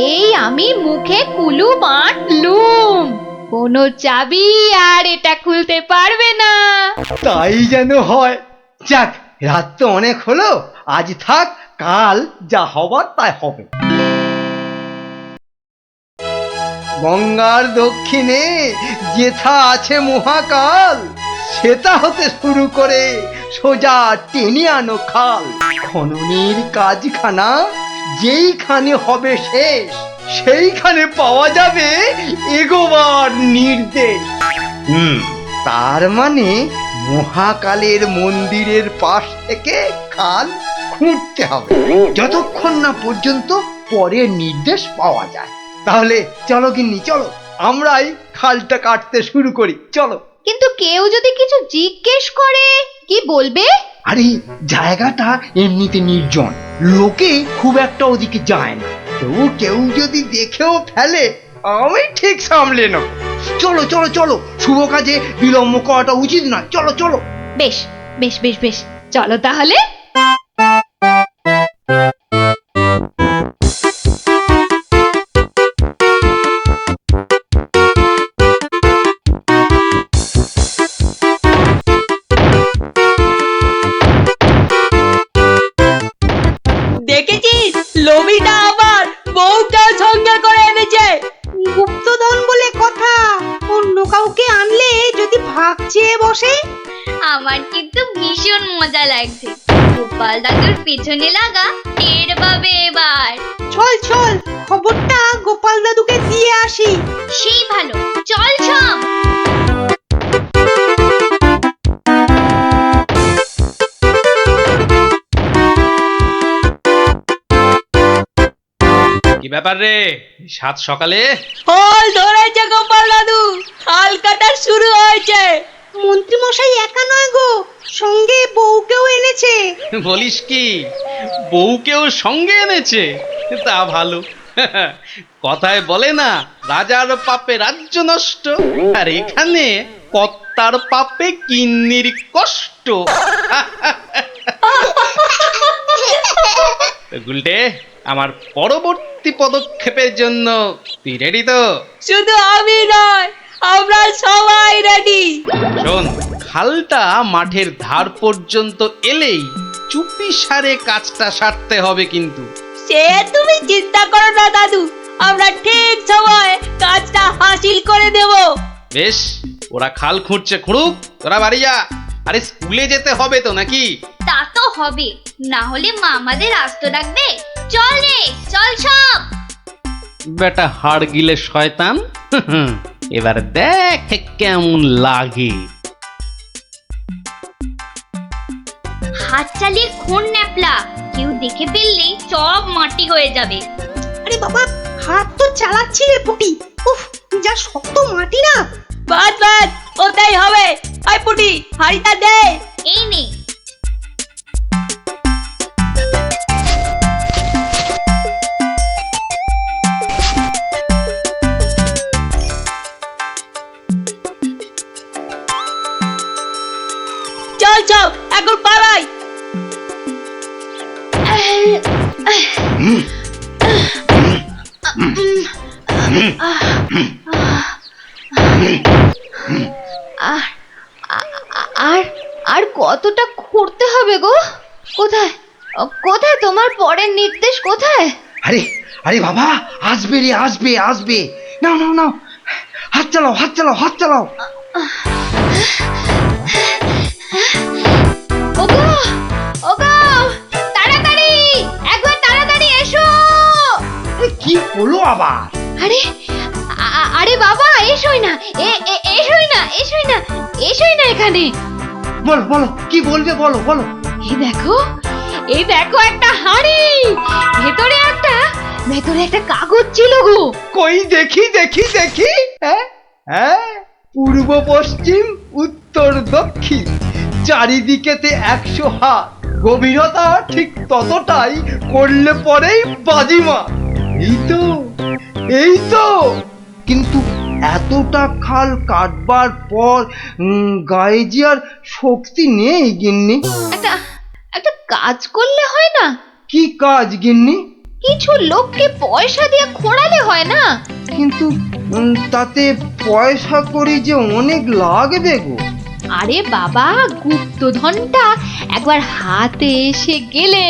এই আমি মুখে কুলু বাঁধলুম, কোনো চাবি আর এটা খুলতে পারবে না। তাই যেন হয়। যাক, রাত তো অনেক হলো, আজ থাক, কাল যা হবার তাই হবে। গঙ্গার দক্ষিণে যেথা আছে মহাকাল, সেটা হতে শুরু করে সোজা টেনে আনো খাল। খননের কাজখানা যেইখানে হবে শেষ, সেইখানে পাওয়া যাবে এগোবার নির্দেশ। তার মানে মহাকালের মন্দিরের পাশ থেকে খাল খুঁড়তে হবে, যতক্ষণ না পর্যন্ত পরের নির্দেশ পাওয়া যায়। তাহলে চলো গিন্নি, চলো, আমরাই খালটা কাটতে শুরু করি, চলো। কিন্তু কেউ যদি কিছু জিজ্ঞেস করে কি বলবে? আরে জায়গাটা এমনিতে নির্জন, লোকে খুব একটা ওদিকে যায় না। তবু কেউ যদি দেখেও ফেলে, আমি ঠিক সামলে নেব। চলো চলো চলো, শুভ কাজে বিলম্ব করাটা উচিত নয়। চলো চলো। বেশ বেশ বেশ বেশ, চলো তাহলে। দেখেছিস, লোভিটা আবার বউটাও সঙ্গে করে এনেছে। গুপ্তধন বলে কথা, অন্য কাউকে আনলে যদি ভাগ চেয়ে বসে। আমার কিন্তু ভীষণ মজা লাগছে। গোপাল দাদুর পেছনে লাগা টের পাবে এবার। চল চল, খবরটা গোপাল দাদুকে দিয়ে আসি। সেই ভালো, চল সব। কি ব্যাপার রে, সাত সকালে? ফল ধরেছে গোপাল দাদু, খাল কাটা শুরু হয়েছে। মন্ত্রী মশাই একা নয় গো, সঙ্গে বউকেও এনেছে। বলিস কি, বউকেও সঙ্গে এনেছে? তা ভালো। কথায় বলে না, রাজার পাপে রাজ্য নষ্ট, আর এখানে কর্তার পাপে কিন্নির কষ্ট। গুলটে, আমার পরবর্তী পদক্ষেপের জন্য তুই রেডি তো? শুধু আমি নয়, আমরা সবাই রেডি। শোন, খালটা মাঠের ধার পর্যন্ত এলেই চুপি সারে কাজটা সারতে হবে কিন্তু। সে তুমি চিন্তা করো না দাদু, আমরা ঠিক সময় কাজটা হাসিল করে দেব। বেশ, ওরা খাল খুঁড়ছে খুঁড়ুক, তোরা বাড়ি যা। আরে স্কুলে যেতে হবে তো নাকি? তা তো হবে, না হলে মা আমাদের আস্ত রাখবে। চল রে, চল সব। বেটা হাড় গিলে শয়তান, এবার দেখ কেমন লাগে। হাত চালিয়ে খুন ন্যাপলা, কেউ দেখে ফেললেই সব মাটি হয়ে যাবে। আরে বাবা, হাত তো চালাচ্ছি রে পুটি। উফ, যা শক্ত মাটি না। বাদ বাদ, ওটাই হবে। আই পুটি, হাড়িটা দে। এই নে। চল চল, এখন পালাই। আর আর কতটা ঘুরতে হবে গো? কোথায় কোথায় তোমার পরের নির্দেশ কোথায়? আরে আরে বাবা, আসবে রে, আসবে আসবে। নাও নাও নাও, হাত চালাও, হাত চালাও, হাত চালাও। ওগো ওগো, তাড়াতাড়ি, একবার তাড়াতাড়ি এসো। কি হলো আবার? আরে আরে বাবা, এসোই না, এসোই না, এসোই না, এসোই না এখানে। বলো বলো, কি বলবে বলো বলো। এই দেখো একটা হাঁড়ি, ভেতরে একটা কাগজ ছিল গো। কই দেখি দেখি দেখি। হ্যাঁ হ্যাঁ, পূর্ব পশ্চিম উত্তর দক্ষিণ চারিদিকেতে 100 হাত, গভীরতা ঠিক ততটাই, করলে পরেই বাজিমা। এই তো। কিন্তু এতটা খাল কাটবার পর গায়ে যে আর শক্তি নেই গিন্নি। একটা কাজ করলে হয় না? কি কাজ গিন্নি? কিছু লোককে পয়সা দিয়ে খোঁড়ালে হয় না? কিন্তু তাতে পয়সা করি যে অনেক লাগবে গো। আরে বাবা, গুপ্তধনটা একবার হাতে এসে গেলে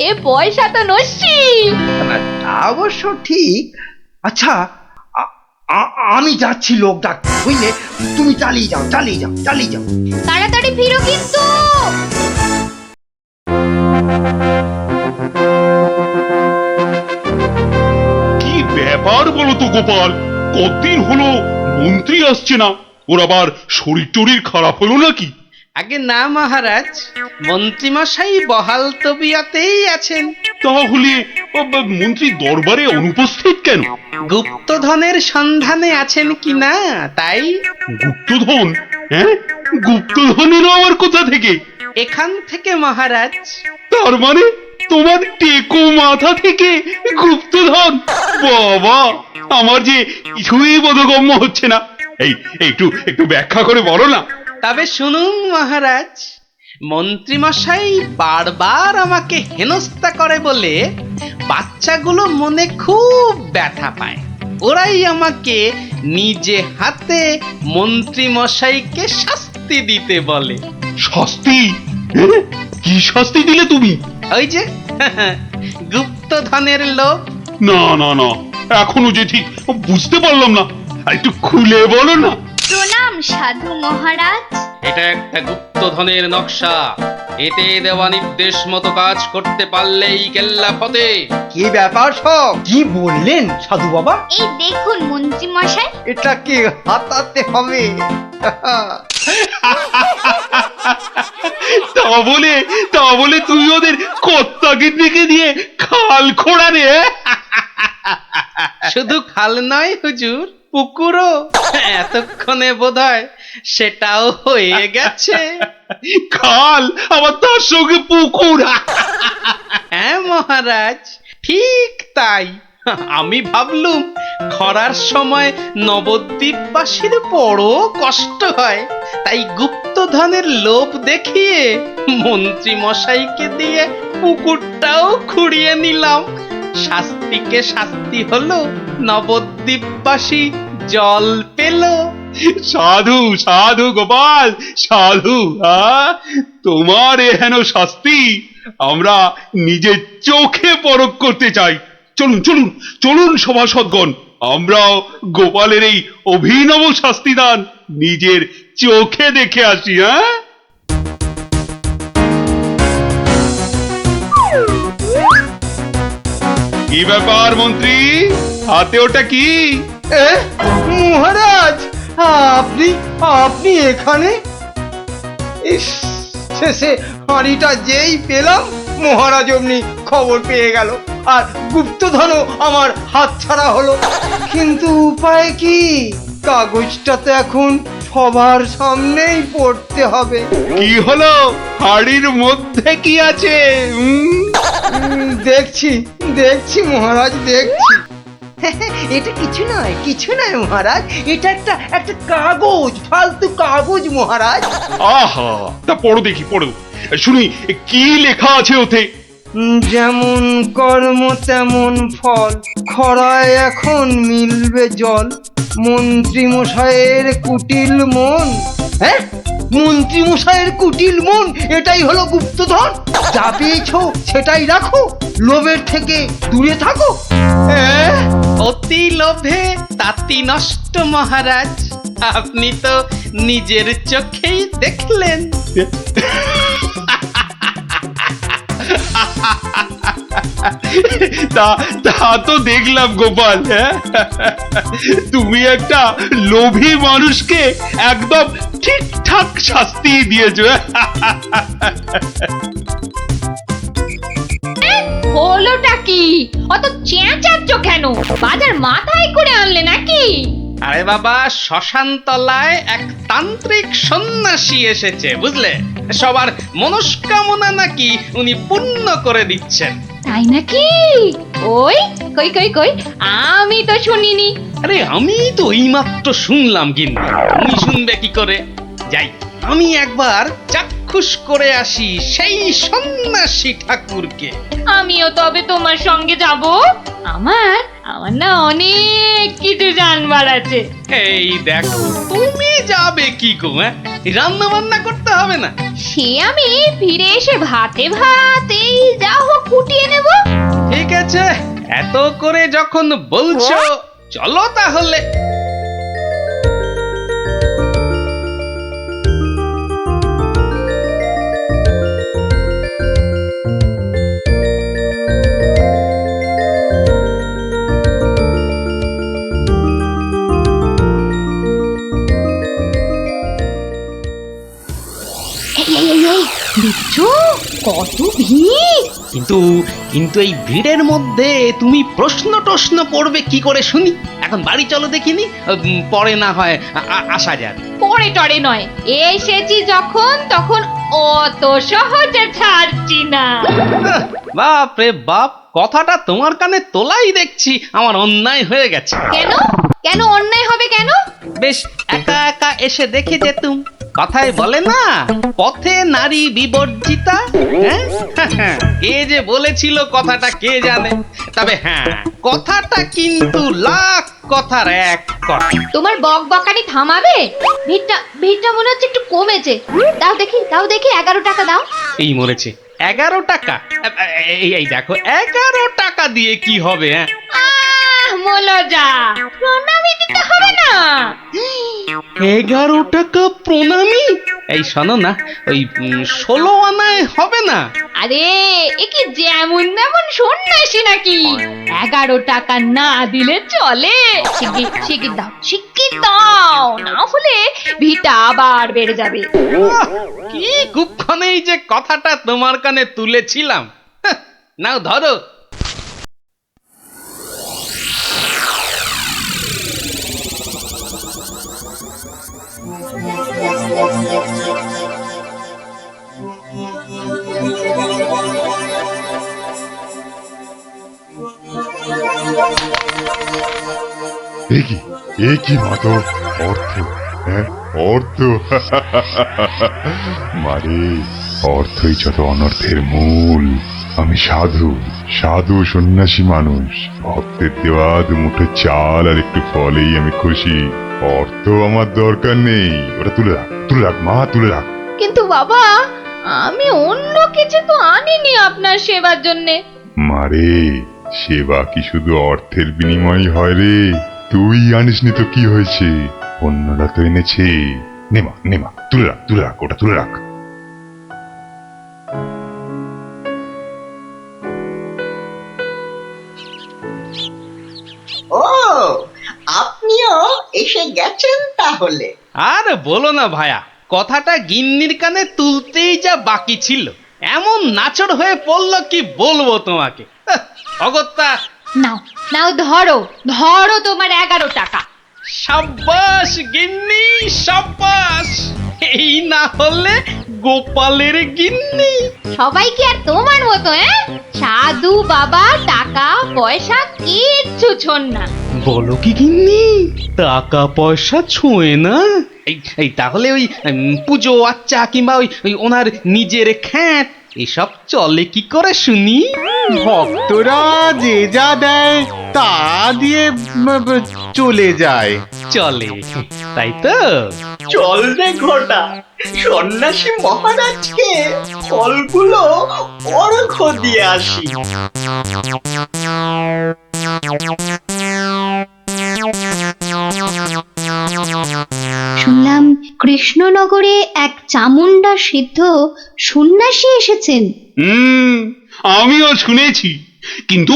এ পয়সা তো নস্যি। তা অবশ্য ঠিক। আচ্ছা, আমি যাচ্ছি লোক ডাকতে, বুঝলে? তুমি চালিয়ে যাও, চালিয়ে যাও, চালিয়ে যাও। তাড়াতাড়ি ফিরো কিন্তু। কি ব্যাপার বলো তো গোপাল, কতদিন হলো মন্ত্রী আসছে না? ওর আবার শরীর টরীর খারাপ হলো নাকি? আগে না মহারাজ, মন্ত্রীমশাই বহাল তবিয়তেই আছেন। তাহলে মন্ত্রী দরবারে অনুপস্থিত কেন? গুপ্তধনের সন্ধানে আছেন কিনা তাই। গুপ্তধন? হ্যাঁ, গুপ্তধনেরও আবার কোথা থেকে? এখান থেকে মহারাজ। তার মানে তোমার টেকো মাথা থেকে গুপ্তধন? বাবা, আমার যে কিছুই বোধগম্য হচ্ছে না। একটু একটু ব্যাখ্যা করে বলো না। তবে শুনুন মহারাজ, মন্ত্রীমশাই বারবার আমাকে হেনস্থা করে বলে বাচ্চাগুলো মনে খুব ব্যথা পায়। ওরাই আমাকে নিজে হাতে মন্ত্রীমশাইকে শাস্তি দিতে বলে। শাস্তি? কি শাস্তি দিলে তুমি? ওই যে গুপ্তধনের লোভ। না না না, এখনো যে ঠিক বুঝতে পারলাম না, একটু খুলে বলো না। প্রণাম সাধু মহারাজ। এটা একটা গুপ্তধনের নকশা, এতে দেওয়া নির্দেশ মতো কাজ করতে পারলেই কেল্লা ফতে। কি ব্যাপার সব? কি বললেন সাধু বাবা? এই দেখুন মন্ত্রী মশাই। এটাকে হাতাতে হবে। তা বলে তুই ওদের কর্তাকে ডেকে দিয়ে খাল খোঁড়ারে? শুধু খাল নয় হুজুর, পুকুরও। এতক্ষণে বোধহয় সেটাও হয়ে গেছে। খাল আবার তার সঙ্গে পুকুর? হ্যাঁ মহারাজ, ঠিক তাই। আমি ভাবলুম খরার সময় নবদ্বীপবাসীর বড় কষ্ট হয়, তাই গুপ্তধনের লোভ দেখিয়ে মন্ত্রী মশাইকে দিয়ে পুকুরটাও খুঁড়িয়ে নিলাম। শাস্তিকে শাস্তি হলো, নবদ্বীপবাসী জল পেল। সাধু সাধু গোপাল, সাধু। তোমার এহেন শাস্তি আমরা নিজের চোখে পরখ করতে চাই। চলুন চলুন চলুন সভাসদগণ, আমরাও গোপালের এই অভিনব শাস্তিদান নিজের চোখে দেখে আসি। কি ব্যাপার মন্ত্রী, হাতে ওটা কি? মহারাজ, আপনি আপনি এখানে? ইস, শেষে হাঁড়িটা যেই পেলাম মহারাজ অমনি খবর পেয়ে গেল, আর গুপ্তধনও আমার হাত ছাড়া হলো। কিন্তু উপায় কি? কাগজটা তো এখন সবার সামনেই পড়তে হবে। কি হলো, হাড়ির মধ্যে কি আছে? দেখছি দেখছি মহারাজ, দেখছি। এটা কিছু নয়, কিছু নয় মহারাজ, এটা একটা একটা কাগজ, ফালতু কাগজ মহারাজ। আহা, তা পড়ো দেখি, পড়ো শুনি কি লেখা আছে ওতে। যেমন কর্ম তেমন ফল, খরায় এখন মিলবে জল। মন্ত্রী মশাইয়ের কুটিল মন, হ্যাঁ মন্ত্রী মশাইয়ের কুটিল মন, এটাই হলো গুপ্তধন। যা পেয়েছো সেটাই রাখো, লোভের থেকে দূরে থাকো। হ্যাঁ, অতি লোভে তাতি নষ্ট মহারাজ, আপনি তো নিজের চোখেই দেখলেন। তা তো দেখলাম গোপাল। হ্যাঁ, তুমি একটা লোভী মানুষকে একদম ঠিকঠাক শাস্তি দিয়েছো। হলোটা কি? অত চেঁচাচ্ছ কেন? বাজার মাথায় করে আনলে নাকি? আরে বাবা, শ্মশান তলায় এক তান্ত্রিক সন্ন্যাসী এসেছে, বুঝলে? সবার মনস্কামনা নাকি উনি পূর্ণ করে দিচ্ছেন। তাই নাকি? ওই কই কই কই, আমি তো শুনিনি। আরে আমি তো এইমাত্র শুনলাম, কিন্তু তুমি শুনবে কি করে? যাই, আমি একবার চাক্ষুষ করে আসি সেই সন্ন্যাসী ঠাকুরকে। আমিও তবে তোমার সঙ্গে যাব। আমার আমার না অনেক কিছু জানবার আছে। এই দেখো, তুমি যাবে কি গো? রান্না বান্না করতে হবে না? সে আমি ফিরে এসে ভাতে ভাত এই যা হোক ফুটিয়ে নেব। ঠিক আছে, এত করে যখন বলছো, চলো তাহলে। দেখছো কত ভিড়? কিন্তু কিন্তু এই ভিড়ের মধ্যে তুমি প্রশ্ন টশ্ন করবে কি করে শুনি? এখন বাড়ি চলো দেখিনি, পরে না হয় আসা যাক। পরে টরে নয়, এসেছি যখন তখন অত সহজে ছাড়ছি না। বাপ রে বাপ, কথাটা তোমার কানে তোলাই দেখছি আমার অন্যায় হয়ে গেছে। কেন কেন অন্যায় হবে কেন? বেশ একা একা এসে দেখে যেতুম। কথায় বলে না, পথে নারী বিবর্জিতা। হ্যাঁ, কে যে বলেছিল কথাটা কে জানে। তবে হ্যাঁ, কথাটা কিন্তু লাখ কথার এক কথা। তোমার বক বকানি থামাবে? ভিড়টা মনে হচ্ছে একটু কমেছে। দাও দেখি 11 টাকা দাও। এই মরেছে, 11 টাকা? এই দেখো, 11 টাকা দিয়ে কি হবে? মলজা, প্রণামী দিতে হবে না? 11 টাকা প্রণামী? এই শোনো না, ওই 16 আনায় হবে না? আরে এ কি যেমন তেমন সন্ন্যাসী নাকি? 11 টাকা না দিলে চলে? শিগগির দাও, না হলে ভিটা আবার বেড়ে যাবে। কি কুক্ষণেই যে কথাটা তোমার কানে তুলেছিলাম। নাও ধরো। একই মাত্র অর্থ, হ্যাঁ অর্থ। মারে, অর্থই যত অনর্থের মূল। আমি সাধু সন্ন্যাসী মানুষ। ভক্তের দেওয়া দুমুঠো চাল আর একটু ফলেই আমি খুশি। অর্থ আমার দরকার নেই, ওটা তুলে রাখ মা, তুলে রাখ। কিন্তু বাবা, আমি অন্য কিছু তো আনিনি আপনার সেবার জন্যে। মারে, সেবা কি শুধু অর্থের বিনিময় হয় রে? তুই আনিসনি তো কি হয়েছে, অন্যরা তো এনেছে। নেমা তুলে রাখ, ওটা তুলে রাখ। ও, আপনিও এসে গেছেন তাহলে? আর বলো না ভায়া, কথাটা গিন্নির কানে তুলতেই যা বাকি ছিল, এমন নাচড় হয়ে পড়লো কি বলবো তোমাকে। অগত্যা, নাও ধরো তোমার 11 টাকা। সাব্বাস গিন্নি, সাব্বাস। এই না হলে গোপালের গিন্নি। সবাই কি আর তোমার মতো? সাধু বাবা টাকা পয়সা কিচ্ছু ছোন না। বলো কি গিন্নি, টাকা পয়সা ছোঁয় না? এই তাহলে ওই পুজো আচ্চা কিংবা ওই ওনার নিজের খ্যাট এসব চলে কি করে শুনি? ভক্তরা যে যা দেয় তা দিয়ে চলে যায়। চলে, তাই তো? চল রে ঘটা, সন্ন্যাসী মহারাজকে ফলগুলো অর্ঘ্য দিয়ে আসি। শুনলাম কৃষ্ণনগরে এক চামুন্ডা সিদ্ধ সন্ন্যাসী এসেছেন। আমিও শুনেছি, কিন্তু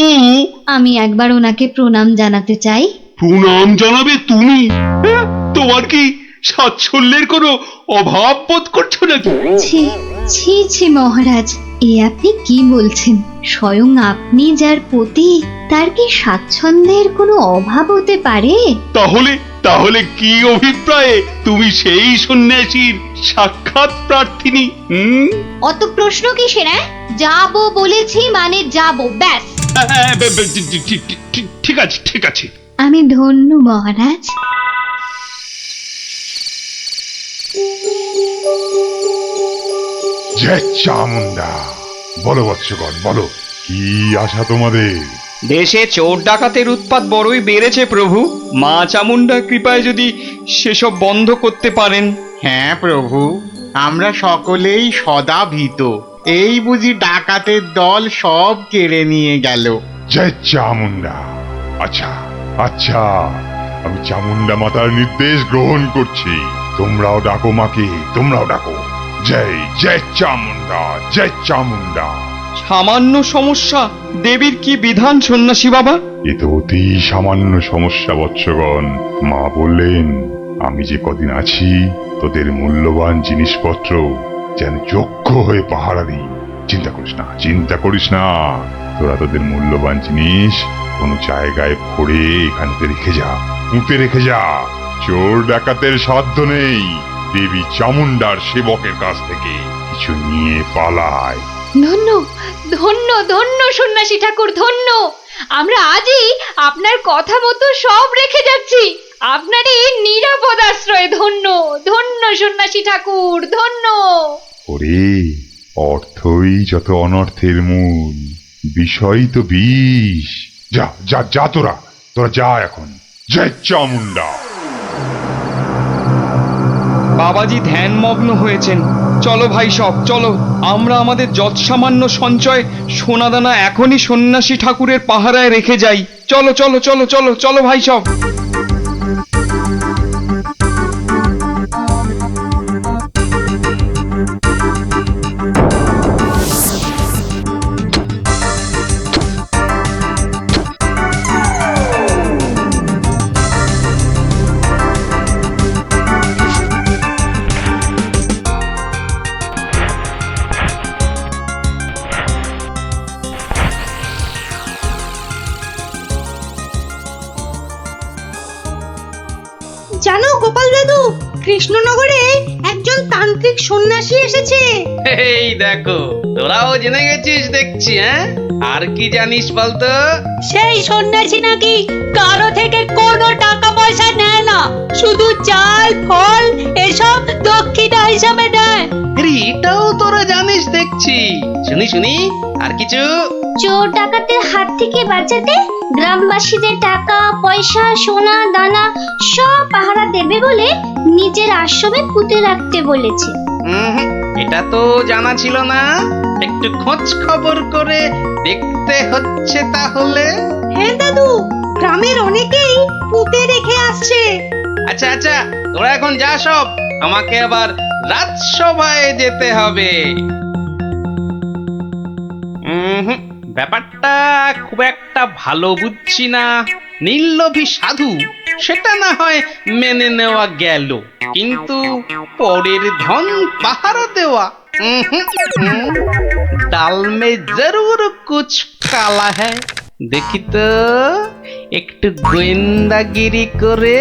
আমি একবার ওনাকে প্রণাম জানাতে চাই। প্রণাম জানাবে তুমি? হ্যাঁ? তোমার কি সাচ্ছল্যের কোনো অভাব বোধ করছো নাকি? ছি ছি ছি মহারাজ, এ আপনি কি বলছেন? স্বয়ং আপনি যার পতি, তার কি স্বাচ্ছন্দ্যের কোনো অভাব হতে পারে? তাহলে তাহলে কি অভিপ্রায়ে তুমি সেই সন্ন্যাসীর সাক্ষাৎ প্রার্থিনী? অত প্রশ্ন কিসের? যাবো বলেছি মানে যাবো, ব্যাস। ঠিক আছে, ঠিক আছে। আমি ধন্য মহারাজ। জয় চামুন্ডা। বলো বৎসগণ, বলো কি আশা তোমাদের? দেশে চোর ডাকাতের উৎপাত বড়ই বেড়েছে প্রভু। মা চামুন্ডার কৃপায় যদি সেসব বন্ধ করতে পারেন। হ্যাঁ প্রভু, আমরা সকলেই সদা ভীত। এই বুঝি ডাকাতের দল সব কেড়ে নিয়ে গেল। জয় চামুন্ডা। আচ্ছা আচ্ছা, আমি চামুন্ডা মাতার নির্দেশ গ্রহণ করছি। তোমরাও ডাকো মাকে, তোমরাও ডাকো। জয় জয় চামুন্ডা, জয় চামুন্ডা। সামান্য সমস্যা, দেবীর কি বিধান সন্ন্যাসী বাবা? এ তো অতি সামান্য সমস্যা বৎসগণ। মা বললেন আমি যে কদিন আছি তোদের মূল্যবান জিনিসপত্র যেন যোগ্য হয়ে পাহারা দিই। চিন্তা করিস না, চিন্তা করিস না। তোরা তোদের মূল্যবান জিনিস কোনো জায়গায় ভরে এখানে রেখে যা, পুঁতে রেখে যা। চোর ডাকাতের সাধ্য নেই দেবী চামুন্ডার সেবকের কাছ থেকে কিছু নিয়ে পালায়। ধন্য ধন্য ধন্য সন্ন্যাসী ঠাকুর, ধন্য। আমরা আজই আপনার কথা মতো সব রেখে যাচ্ছি। আপনারই নিরাপদ আশ্রয়। ধন্য ধন্য সন্ন্যাসী ঠাকুর, ধন্য। ওরে, অর্থই যত অনর্থের মূল, বিষয় তো বিষ। যা যা যা, তোরা তোরা যা এখন। জয় চামুন্ডা। বাবাজি ধ্যানমগ্ন হয়েছেন। চলো ভাই সব, চলো। আমরা আমাদের যৎসামান্য সঞ্চয় সোনাদানা এখনই সন্ন্যাসী ঠাকুরের পাহারায় রেখে যাই। চলো চলো চলো চলো চলো ভাই সব। জানো গোপাল দাদু, কৃষ্ণনগরে একজন তান্ত্রিক সন্ন্যাসী এসেছে। এই দেখো, তোরাও জেনে গেছিস দেখছি। হ্যাঁ, আর কি জানিস বলতো? সেই সন্ন্যাসী নাকি কারো থেকে কোনো টাকা পয়সা নেয় না, শুধু চাল ফল এসব দক্ষিণা হিসাবে নেয়। এটাও তোরা জানিস দেখছি। শুনি শুনি, আর কিছু? চোর ডাকাতের হাত থেকে বাঁচাতে গ্রামবাসীদের টাকা পয়সা সোনা দানা সব পাহারা দেবে বলে নিজের আশ্রমে পুঁতে রাখতে বলেছে। এটা তো জানা ছিল না। একটু খোঁজ খবর করে দেখতে হচ্ছে তাহলে। হ্যাঁ দাদু, গ্রামের অনেকেই পুঁতে রেখে আসছে। আচ্ছা আচ্ছা, তোরা এখন যা সব, আমাকে আবার রাজসভায় যেতে হবে। ব্যাপারটা খুব একটা ভালো বুঝছি না। নির্লোভী সাধু সেটা না হয় মেনে নেওয়া গেল, কিন্তু পরের ধন পাহারা দেওয়া, ডাল মে জরুর কুছ কালা হ্যায়। দেখি তো একটু গোয়েন্দাগিরি করে।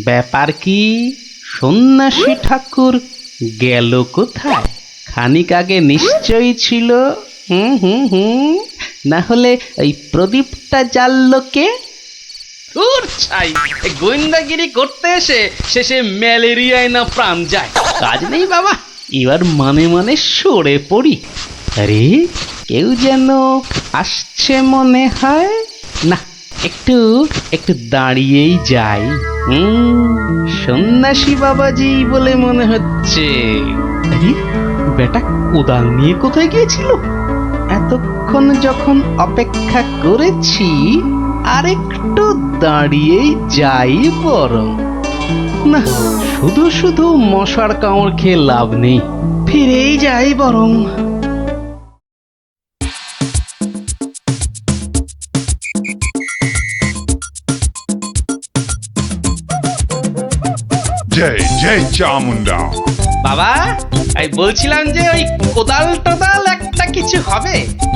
ব্যাপার কি? সন্ন্যাসী ঠাকুর গেল কোথায়? খানিক আগে নিশ্চয়ই ছিল। না হলে ওই প্রদীপটা জ্বাললো কে? ধুর ছাই, এই গোয়েন্দাগিরি করতে এসে শেষে ম্যালেরিয়ায় না প্রাণ যায়। কাজ নেই বাবা, এবার মানে মানে সরে পড়ি। আরে কেউ যেন আসছে মনে হয়। না, একটু একটু দাঁড়িয়েই যাই। সন্ন্যাসী বাবাজি বলে মনে হচ্ছে। আরে বেটা কোদাল নিয়ে কোথায় গিয়েছিল? এতক্ষণ যখন অপেক্ষা করেছি, আরেকটু দাঁড়িয়েই যাই বরং। না, শুধু শুধু মশার কামড় খেয়ে লাভ নেই, ফিরেই যাই বরং। জয় জয় চামুন্ডা। বাবা, আমি বলছিলাম যে ওই কোদাল টোদাল একটা কিছু হবে।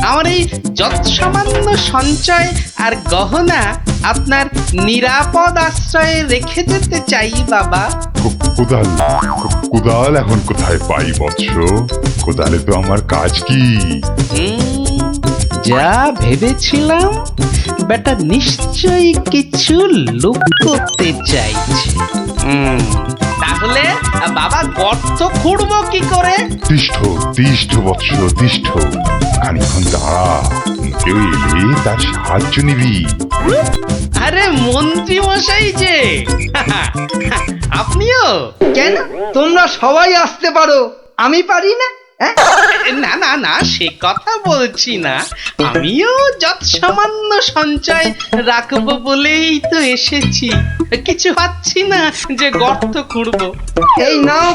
আমার এই যত সামান্য সঞ্চয় আর গহনা আপনার নিরাপদ আশ্রয়ে রেখে যেতে চাই বাবা। কোদাল কোদাল এখন কোথায় পাই বৎস? কোদালে তো আমার কাজ কি? যা ভেবেছিলাম, বেটা নিশ্চয়ই কিছু লুকোতে চাইছে। তাহলে বাবা গর্ত খুঁড়বো কি করে? তিষ্ঠ তিষ্ঠ বৎস তিষ্ঠ, খানিক্ষণ দাঁড়া, কেউ এলে তার সাহায্য নিবি। আরে মন্ত্রী মশাই যে, আপনিও? কেন তোমরা সবাই আসতে পারো, আমি পারি না? না না না, সে কথা বলছি না। আমিও যত সামান্য সঞ্চয় রাখবো বলেই তো এসেছি। কিছু পাচ্ছি না যে গর্ত খুঁড়বো। এই নাও,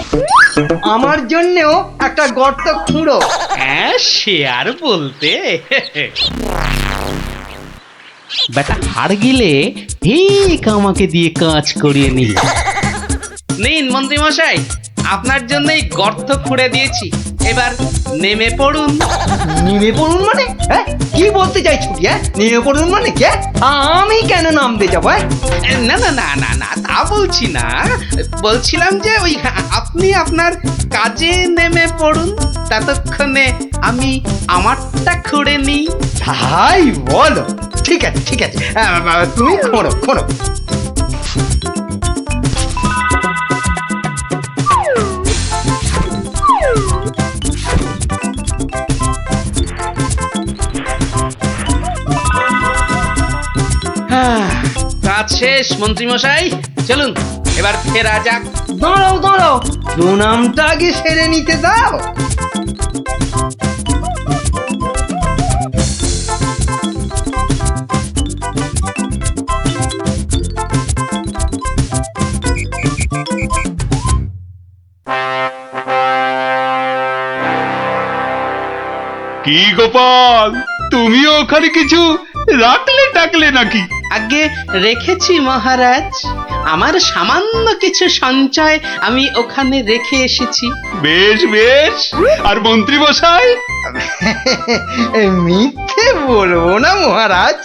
আমার জন্যও একটা গর্ত খুঁড়ো। হ্যাঁ, সে আর বলতে। বেটা হাড় গিলে ঠিক আমাকে দিয়ে কাজ করিয়ে নিল। নিন মন্ত্রী মশাই, আপনার জন্যই গর্ত খুঁড়ে দিয়েছি, এবার নেমে পড়ুন। নেমে পড়ুন মানে? কি বলতে চাইছো? নেমে পড়ুন মানে কে? আমি কেন নামতে যাবো? না না না না না, তা বলছি না। বলছিলাম যে ওই আপনি আপনার কাজে নেমে পড়ুন, ততক্ষণে আমি আমারটা খুঁড়ে নিই। তাই বলো? ঠিক আছে ঠিক আছে, তুমি খোঁড়ো খোঁড়ো। কাজ শেষ মন্ত্রী মশাই, চলুন এবার ফেরা যাক। দাঁড়াও দাঁড়াও, প্রণামটা আগে সেরে নিতে দাও। কি গোপাল, তুমিও ওখানে কিছু রাখলে টাকলে নাকি? আগে রেখেছি মহারাজ, আমার সামান্য কিছু সঞ্চয় আমি ওখানে রেখে এসেছি। বেশ বেশ, আর মন্ত্রী মশাই? মিথ্যে বলবো না মহারাজ,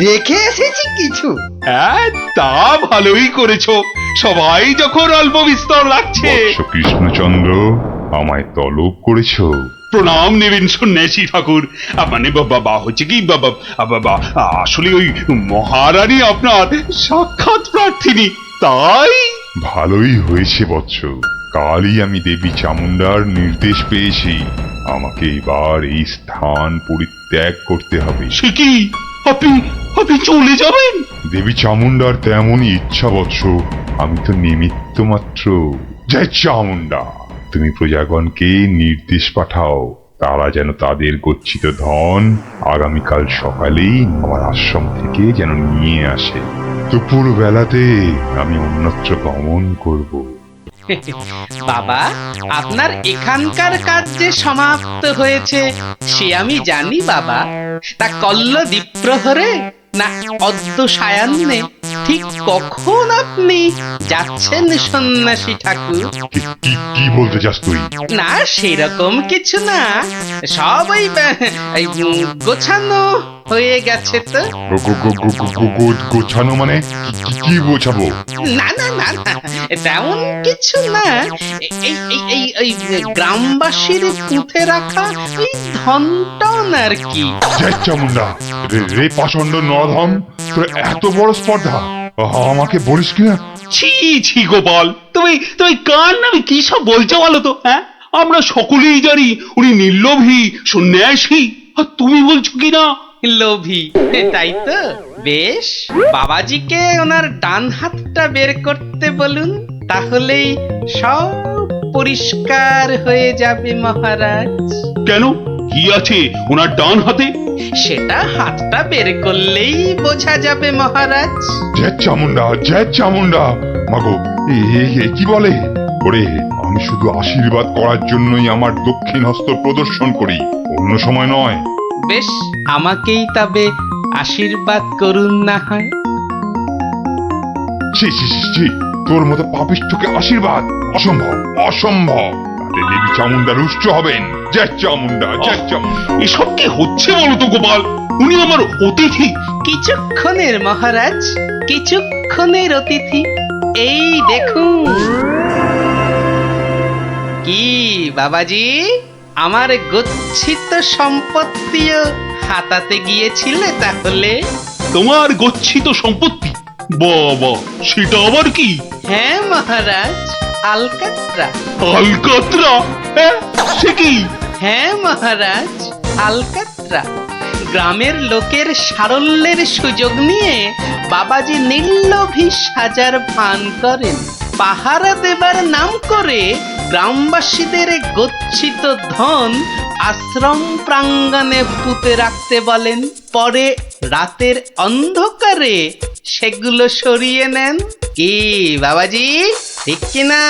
রেখে এসেছি কিছু। হ্যাঁ, তা ভালোই করেছো। সবাই যখন অল্প বিস্তর লাগছে। কৃষ্ণচন্দ্র, আমায় তলব করেছো? প্রণাম নেবেন সন্ন্যাসী ঠাকুর। মানে বাবা হচ্ছে কি বাবা, আসলে ওই মহারানী আপনার সাক্ষাৎ প্রার্থিনী, তাই। ভালোই হয়েছে বৎস, কালই আমি দেবী চামুন্ডার নির্দেশ পেয়েছি, আমাকে এবার এই স্থান পরিত্যাগ করতে হবে। সে কি, আপনি আপনি চলে যাবেন? দেবী চামুন্ডার তেমনই ইচ্ছা বৎস, আমি তো নিমিত্ত মাত্র। জয় চামুন্ডা, তুমি প্রজাগণকে নির্দেশ পাঠাও, তারা যেন তাদের গচ্ছিত ধন আগামীকাল সকালেই আমার আশ্রম থেকে যেন নিয়ে আসে। দুপুর বেলাতে আমি অন্যত্র গমন করব। বাবা, আপনার এখানকার কাজ যে সমাপ্ত হয়েছে সে আমি জানি বাবা। তা কল্ল দ্বীপ্রহরে না অদ্য সায়ান্নে? ঠিক কখন আপনি যাচ্ছেন সন্ন্যাসী ঠাকুর? কি বলতে চাস তুই? না সেরকম কিছু না, সবাই গোছানো হয়ে গেছে তো। গোছানো মানে কি বোঝাবো? না না না না, তেমন কিছু না। এই গ্রামবাসীর পুঁতে রাখা এই ধনটন আর কি। চামুন্ডা রে পাষণ্ড নরধম, তোর এত বড় স্পর্ধা আমাকে বলিস কিনা? ছি ছি গোপাল, তুমি তুমি কার নামে কি সব বলছো বলো তো? হ্যাঁ, আমরা সকলেই জানি উনি নির্লোভী সন্ন্যাসী, আর তুমি বলছো কিনা লোভী। তাই তো, বেশ, বাবাজিকে ওনার ডান হাতটা বের করতে বলুন, তাহলেই সব পরিষ্কার হয়ে যাবে মহারাজ। কেন, কি আছে ওনার ডান হাতে? সেটা হাতটা বের করলেই বোঝা যাবে মহারাজ। জয় চামুন্ডা মাগো, কি বলে? ওরে, আমি শুধু আশীর্বাদ করার জন্যই আমার দক্ষিণ হস্ত প্রদর্শন করি, অন্য সময় নয়। বেশ, আমাকেই তবে আশীর্বাদ করুন না হয়। ছি, তোর মতো পাপিষ্ঠকে আশীর্বাদ অসম্ভব, অসম্ভব। তাতে দেবী চামুন্ডা রুষ্ট হবেন। জয় চামুন্ডা। এসব কি হচ্ছে বলো তো গোপাল? উনি আমার অতিথি। কিছুক্ষণের মহারাজ, কিছুক্ষণের অতিথি। এই দেখুন। কি বাবাজি, আমার গচ্ছিত সম্পত্তিও হাতাতে গিয়েছিলে তাহলে? তোমার গচ্ছিত সম্পত্তি? বাবা, সেটা আবার কি? হ্যাঁ মহারাজ, আলকাত্রা। আলকাত্রা? হ্যাঁ, সে কি? হ্যাঁ মহারাজ, আলকাত্রা। গ্রামের লোকের সারল্যের সুযোগ নিয়ে বাবাজি নির্লোভী সাজার ভান করেন। পাহারা দেবার নাম করে গ্রামবাসীদের গচ্ছিত ধন আশ্রম প্রাঙ্গণে পুঁতে রাখতে বলেন, পরে রাতের অন্ধকারে সেগুলো সরিয়ে নেন। কি বাবাজি, ঠিক কিনা?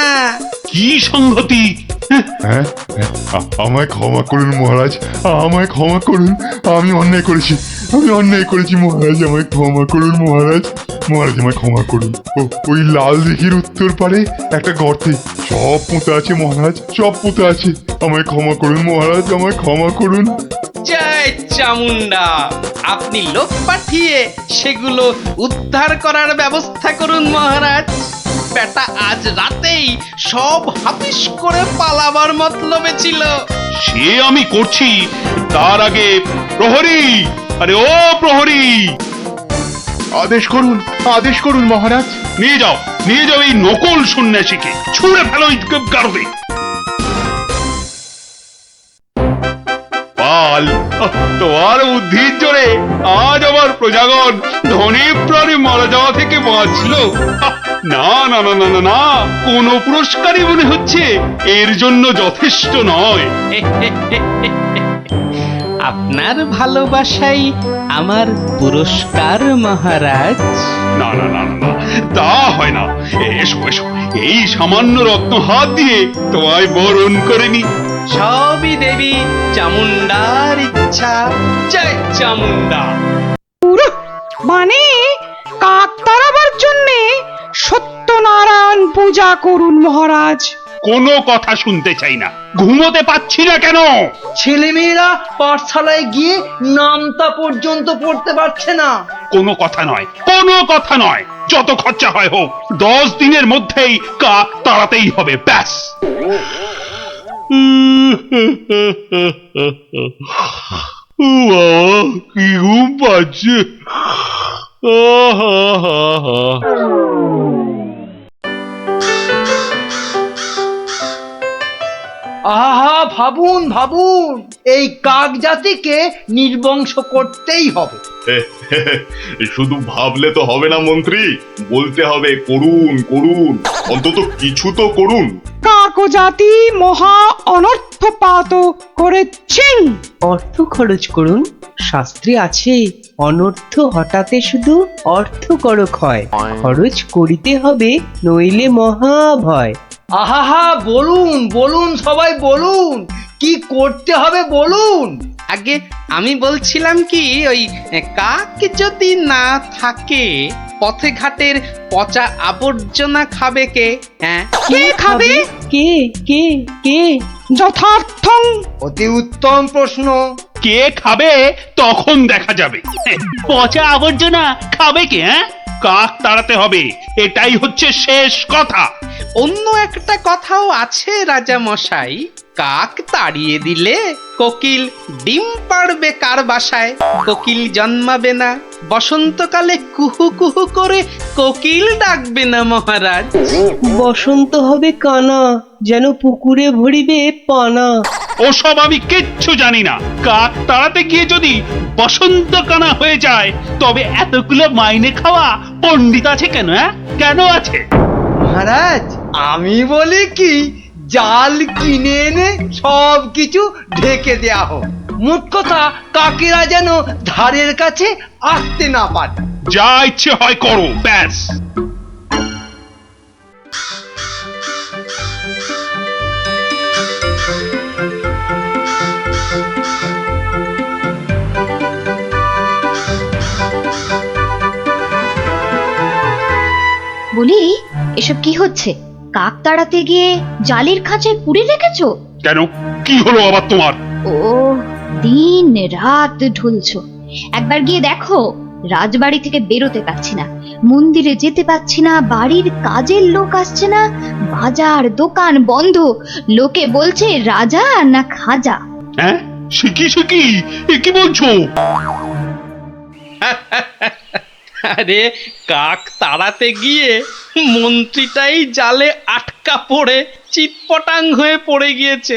কি সংগতি? হ্যাঁ, আমায় ক্ষমা করুন মহারাজ, আমায় ক্ষমা করুন। আমি অন্যায় করেছি মহারাজ, আমায় ক্ষমা করুন মহারাজ, আমায় ক্ষমা করুন। ওই লাল দিঘির উত্তর পারে একটা গর্তে সব পুঁতে আছে মহারাজ, সব পুঁতে আছে। আমায় ক্ষমা করুন মহারাজ, আমায় ক্ষমা করুন। জয় চামুন্ডা, আপনি লোক পাঠিয়ে সেগুলো উদ্ধার করার ব্যবস্থা করুন মহারাজ। বেটা আজ রাতেই সব হাফিস করে পালাবার মতলবে ছিল। সে আমি করছি, তার আগে প্রহরী, আরে ও প্রহরী, আদেশ করুন মহারাজ। নিয়ে যাও এই নকল সন্ন্যাসীকে, ছুঁড়ে ফেলো এই গারদে। পাল, তোমার বুদ্ধির জোরে আজ আমার প্রজাগণ ধনে প্রাণে মারা যাওয়া থেকে বাঁচলো। না না না না না না, কোন পুরস্কারই মনে হচ্ছে এর জন্য যথেষ্ট নয়। আপনার ভালোবাসাই আমার পুরস্কার মহারাজ। না না না না, তা হয় না। এসো, এই সামান্য রত্ন হাত দিয়ে তোমায় বরণ করে নি। সবই দেবী চামুন্ডার ইচ্ছা। জয় চামুন্ডা। মানে কাক তাড়াবার জন্যে সত্যনারায়ণ পূজা করুন মহারাজ। কোনো কথা শুনতে চাই না, ঘুমোতে পাচ্ছি না কেন? ছেলেমেয়েরা পাঠশালায় গিয়ে নামতা পর্যন্ত পড়তে পারছে না। কোনো কথা নয়, যত খরচা হয় হোক, 10 দিনের মধ্যেই কাক তাড়াতেই হবে, ব্যাস। কি ঘুম পাচ্ছে। আহা, ভাবুন এই কাক জাতিকে নির্বংশ করতেই হবে। শুধু ভাবলে তো হবে না মন্ত্রী, বলতে হবে করুন, অন্তত কিছু তো করুন। কাক জাতি মহা অনর্থপাত করেছেন। অর্থ খরচ করুন, শাস্ত্রে আছে অনর্থ হঠাতে শুধু অর্থ করক হয়, খরচ করিতে হবে নইলে মহাভয়। আহা, বলুন সবাই বলুন, কি করতে হবে বলুন। আগে আমি বলছিলাম কি, ওই কাক যদি না থাকে পথে ঘাটের পচা আবর্জনা খাবে কে? হ্যাঁ, কে খাবে? কে কে কে? যথার্থং। অতি উত্তম প্রশ্ন। কে খাবে তখন দেখা যাবে। পচা আবর্জনা খাবে কে? হ্যাঁ, কাক তাড়াতে হবে, এটাই হচ্ছে শেষ কথা। অন্য একটা কথাও আছে রাজা মশাই, কাক তাড়িয়ে দিলে কোকিল ডিম পাড়বে কার বাসায়? কোকিল জন্মাবে না, বসন্তকালে কুহু কুহু করে কোকিল ডাকবে না মহারাজ। বসন্ত হবে কানা, যেন পুকুরে ভরিবে পানা। ওসব আমি কিচ্ছু জানি না। কাক তাড়াতে গিয়ে যদি বসন্ত কানা হয়ে যায়, তবে এতগুলো মাইনে খাওয়া পণ্ডিত আছে কেন? হ্যাঁ, কেন আছে? মহারাজ, আমি বলি কি, জাল কিনে এনে সব কিছু ঢেকে দেয়া হোক। মোট কথা, কাকেরা যেন ধারের কাছে আসতে না পারে। যা ইচ্ছে হয় করো, ব্যাস। বলি, এসব কি হচ্ছে? কাক তাড়াতে গিয়ে জালের খাঁচায় পুরে রেখেছো? কেন, কি হলো আবার তোমার? ও, দিন রাত ঢুলছো। একবার গিয়ে দেখো, রাজবাড়ি থেকে বেরোতে পারছি না, মন্দিরে যেতে পারছি না, বাড়ির কাজের লোক আসছে না, বাজার দোকান বন্ধ। লোকে বলছে রাজা না খাজা। হ্যাঁ, শিখি এ কি বলছো? আরে, কাক তাড়াতে গিয়ে মন্ত্রীটাই জালে আটকা পড়ে চিৎপটাং হয়ে পড়ে গিয়েছে।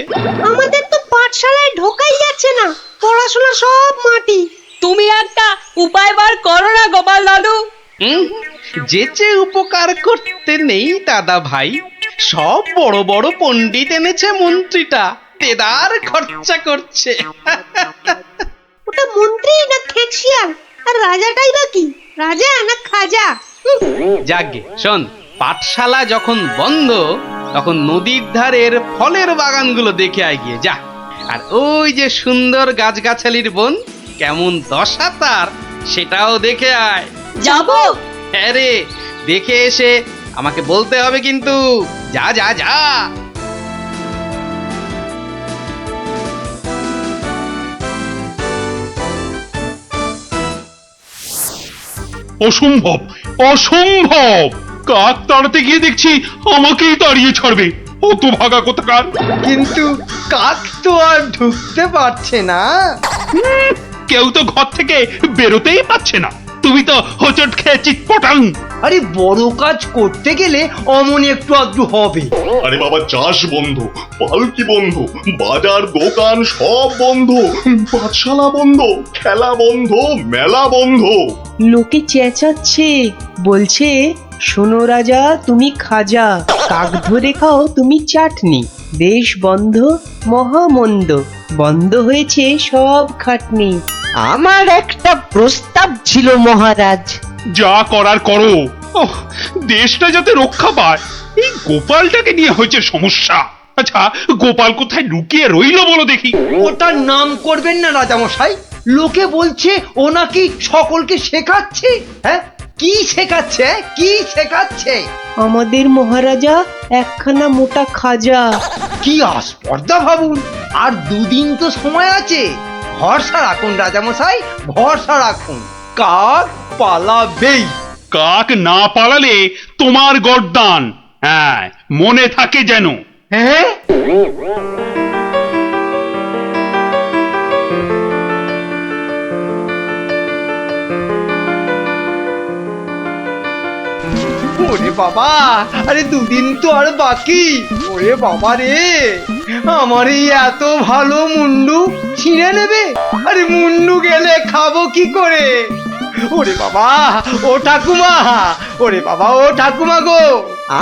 আমাদের তো পাঠশালায় ঢোকাই যাচ্ছে না, পড়াশোনা সব মাটি। তুমি একটা উপায় বার করো না গোপাল দাদু। যেচে উপকার করতে নেই দাদা ভাই, সব বড় বড় পণ্ডিত এনেছে মন্ত্রীটা, তেদার খরচা করছে। ওটা মন্ত্রী না খেকশিয়াল? আর রাজাটাই বা কি, রাজা না খাজা? যাগে শোন, পাঠশালা যখন বন্ধ তখন নদীর ধারের ফলের বাগানগুলো দেখে আয় গিয়ে যা। আর ওই যে সুন্দর গাছগাছালির বন, কেমন দশা তার, সেটাও দেখে আয়। যাবো? হ্যাঁ রে, দেখে এসে আমাকে বলতে হবে কিন্তু। যা যা যা। অসম্ভব, অসম্ভব! কাক তাড়াতে গিয়ে দেখছি আমাকেই তাড়িয়ে ছাড়বে। অত ভাগা কোথাকার! কিন্তু কাক তো আর ঢুকতে পারছে না। কেউ তো ঘর থেকে বেরোতেই পারছে না। তুমি তো হোঁচট খেয়ে চিৎপটাং। আরে, বড় কাজ করতে গেলে অমনি একটু আধটু হবে। আরে বাবা, চাষ বন্ধ, পালকি বন্ধ, বাজার দোকান সব বন্ধ, পাঠশালা বন্ধ, খেলা বন্ধ, মেলা বন্ধ। লোকে চেঁচাচ্ছে, বলছে শোনো রাজা তুমি খাজা, কাক ধরে খাও তুমি চাটনি। দেশ বন্ধ, মহামন্দ, বন্ধ হয়েছে সব খাটনি। আমার একটা প্রস্তাব ছিল মহারাজ। যা করার করো। ওহ, দেশটা যাতে রক্ষা পায়, এই গোপালটাকে নিয়ে হয়েছে সমস্যা। আচ্ছা, গোপাল কোথায় লুকিয়ে রইল বলো দেখি? ওটার নাম করবেন না রাজামশাই। লোকে বলছে ও নাকি সকলকে শেখাচ্ছে। হ্যাঁ, কি শেখাচ্ছে? কি শেখাচ্ছে? আমাদের মহারাজা একখানা মোটা খাজা। কি আস্পর্ধা ভাবুন! আর দুদিন তো সময় আছে। ভরসা রাখুন রাজামশাই, ভরসা রাখুন। কাক পালাবেই। কাক না পালালে তোমার গর্দান। হ্যাঁ, মনে থাকে যেন। হ্যাঁ, ওরে বাবা, আরে দুদিন তো আর বাকি। ওরে বাবা রে, আমার এই এত ভালো মুন্ডু ছিঁড়ে নেবে। আরে মুন্ডু গেলে খাবো কি করে? ওরে বাবা, ও ঠাকুমা, ওরে বাবা, ও ঠাকুমা গো,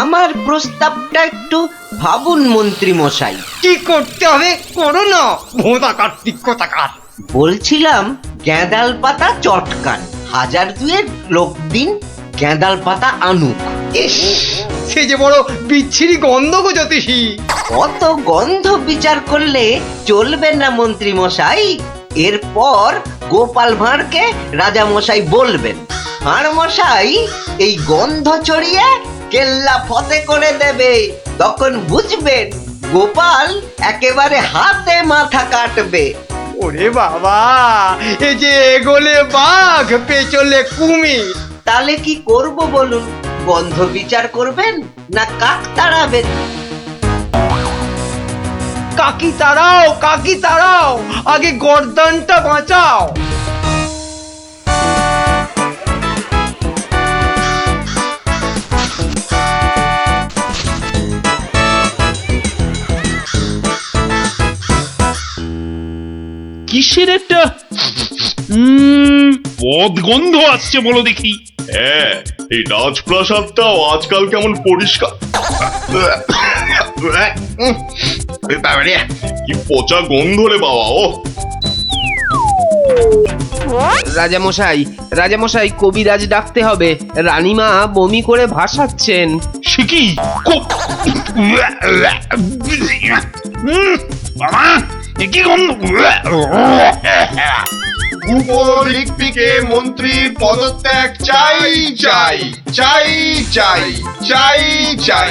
আমার প্রস্তাবটা একটু ভাবুন মন্ত্রী মশাই। কি করতে হবে করো না, ভোঁদা কার্তিক কোথাকার। বলছিলাম গেঁদাল পাতা চটকান, 1000 লোক দিন গেঁদাল পাতা আনুক। ইস, সে যে বড় বিচ্ছিরি গন্ধ গো জ্যোতিষী। অত গন্ধ বিচার করলে চলবে না মন্ত্রী মশাই। এরপর গোপাল ভাঁড়কে রাজা মশাই বলবেন, ষাঁড় মশাই এই গন্ধ ছড়িয়ে কেল্লা ফতে করে দেবে, তখন বুঝবেন গোপাল একেবারে হাতে মাথা কাটবে। ওরে বাবা, এই যে এগোলে বাঘ পেছলে কুমির। তাহলে কি করব বলুন? গন্ধ বিচার করবেন না কাক তাড়াবেন? কাকি তাড়াও, কাকি তাড়াও, আগে গর্দানটা বাঁচাও। কিসের একটা পদ গন্ধ আসছে বলো দেখি। হ্যাঁ, এই রাজপ্রাসাদটাও আজকাল কেমন পরিষ্কার। বাবারে, কি পচা গন্ধ রে বাবা। ও রাজামশাই কবিরাজ ডাকতে হবে, রানীমা বমি করে ভাসাচ্ছেন। সে কি বাবা, এ কি গন্ধ? উপরিক্তিকে মন্ত্রীর পদত্যাগ চাই চাই চাই চাই চাই চাই।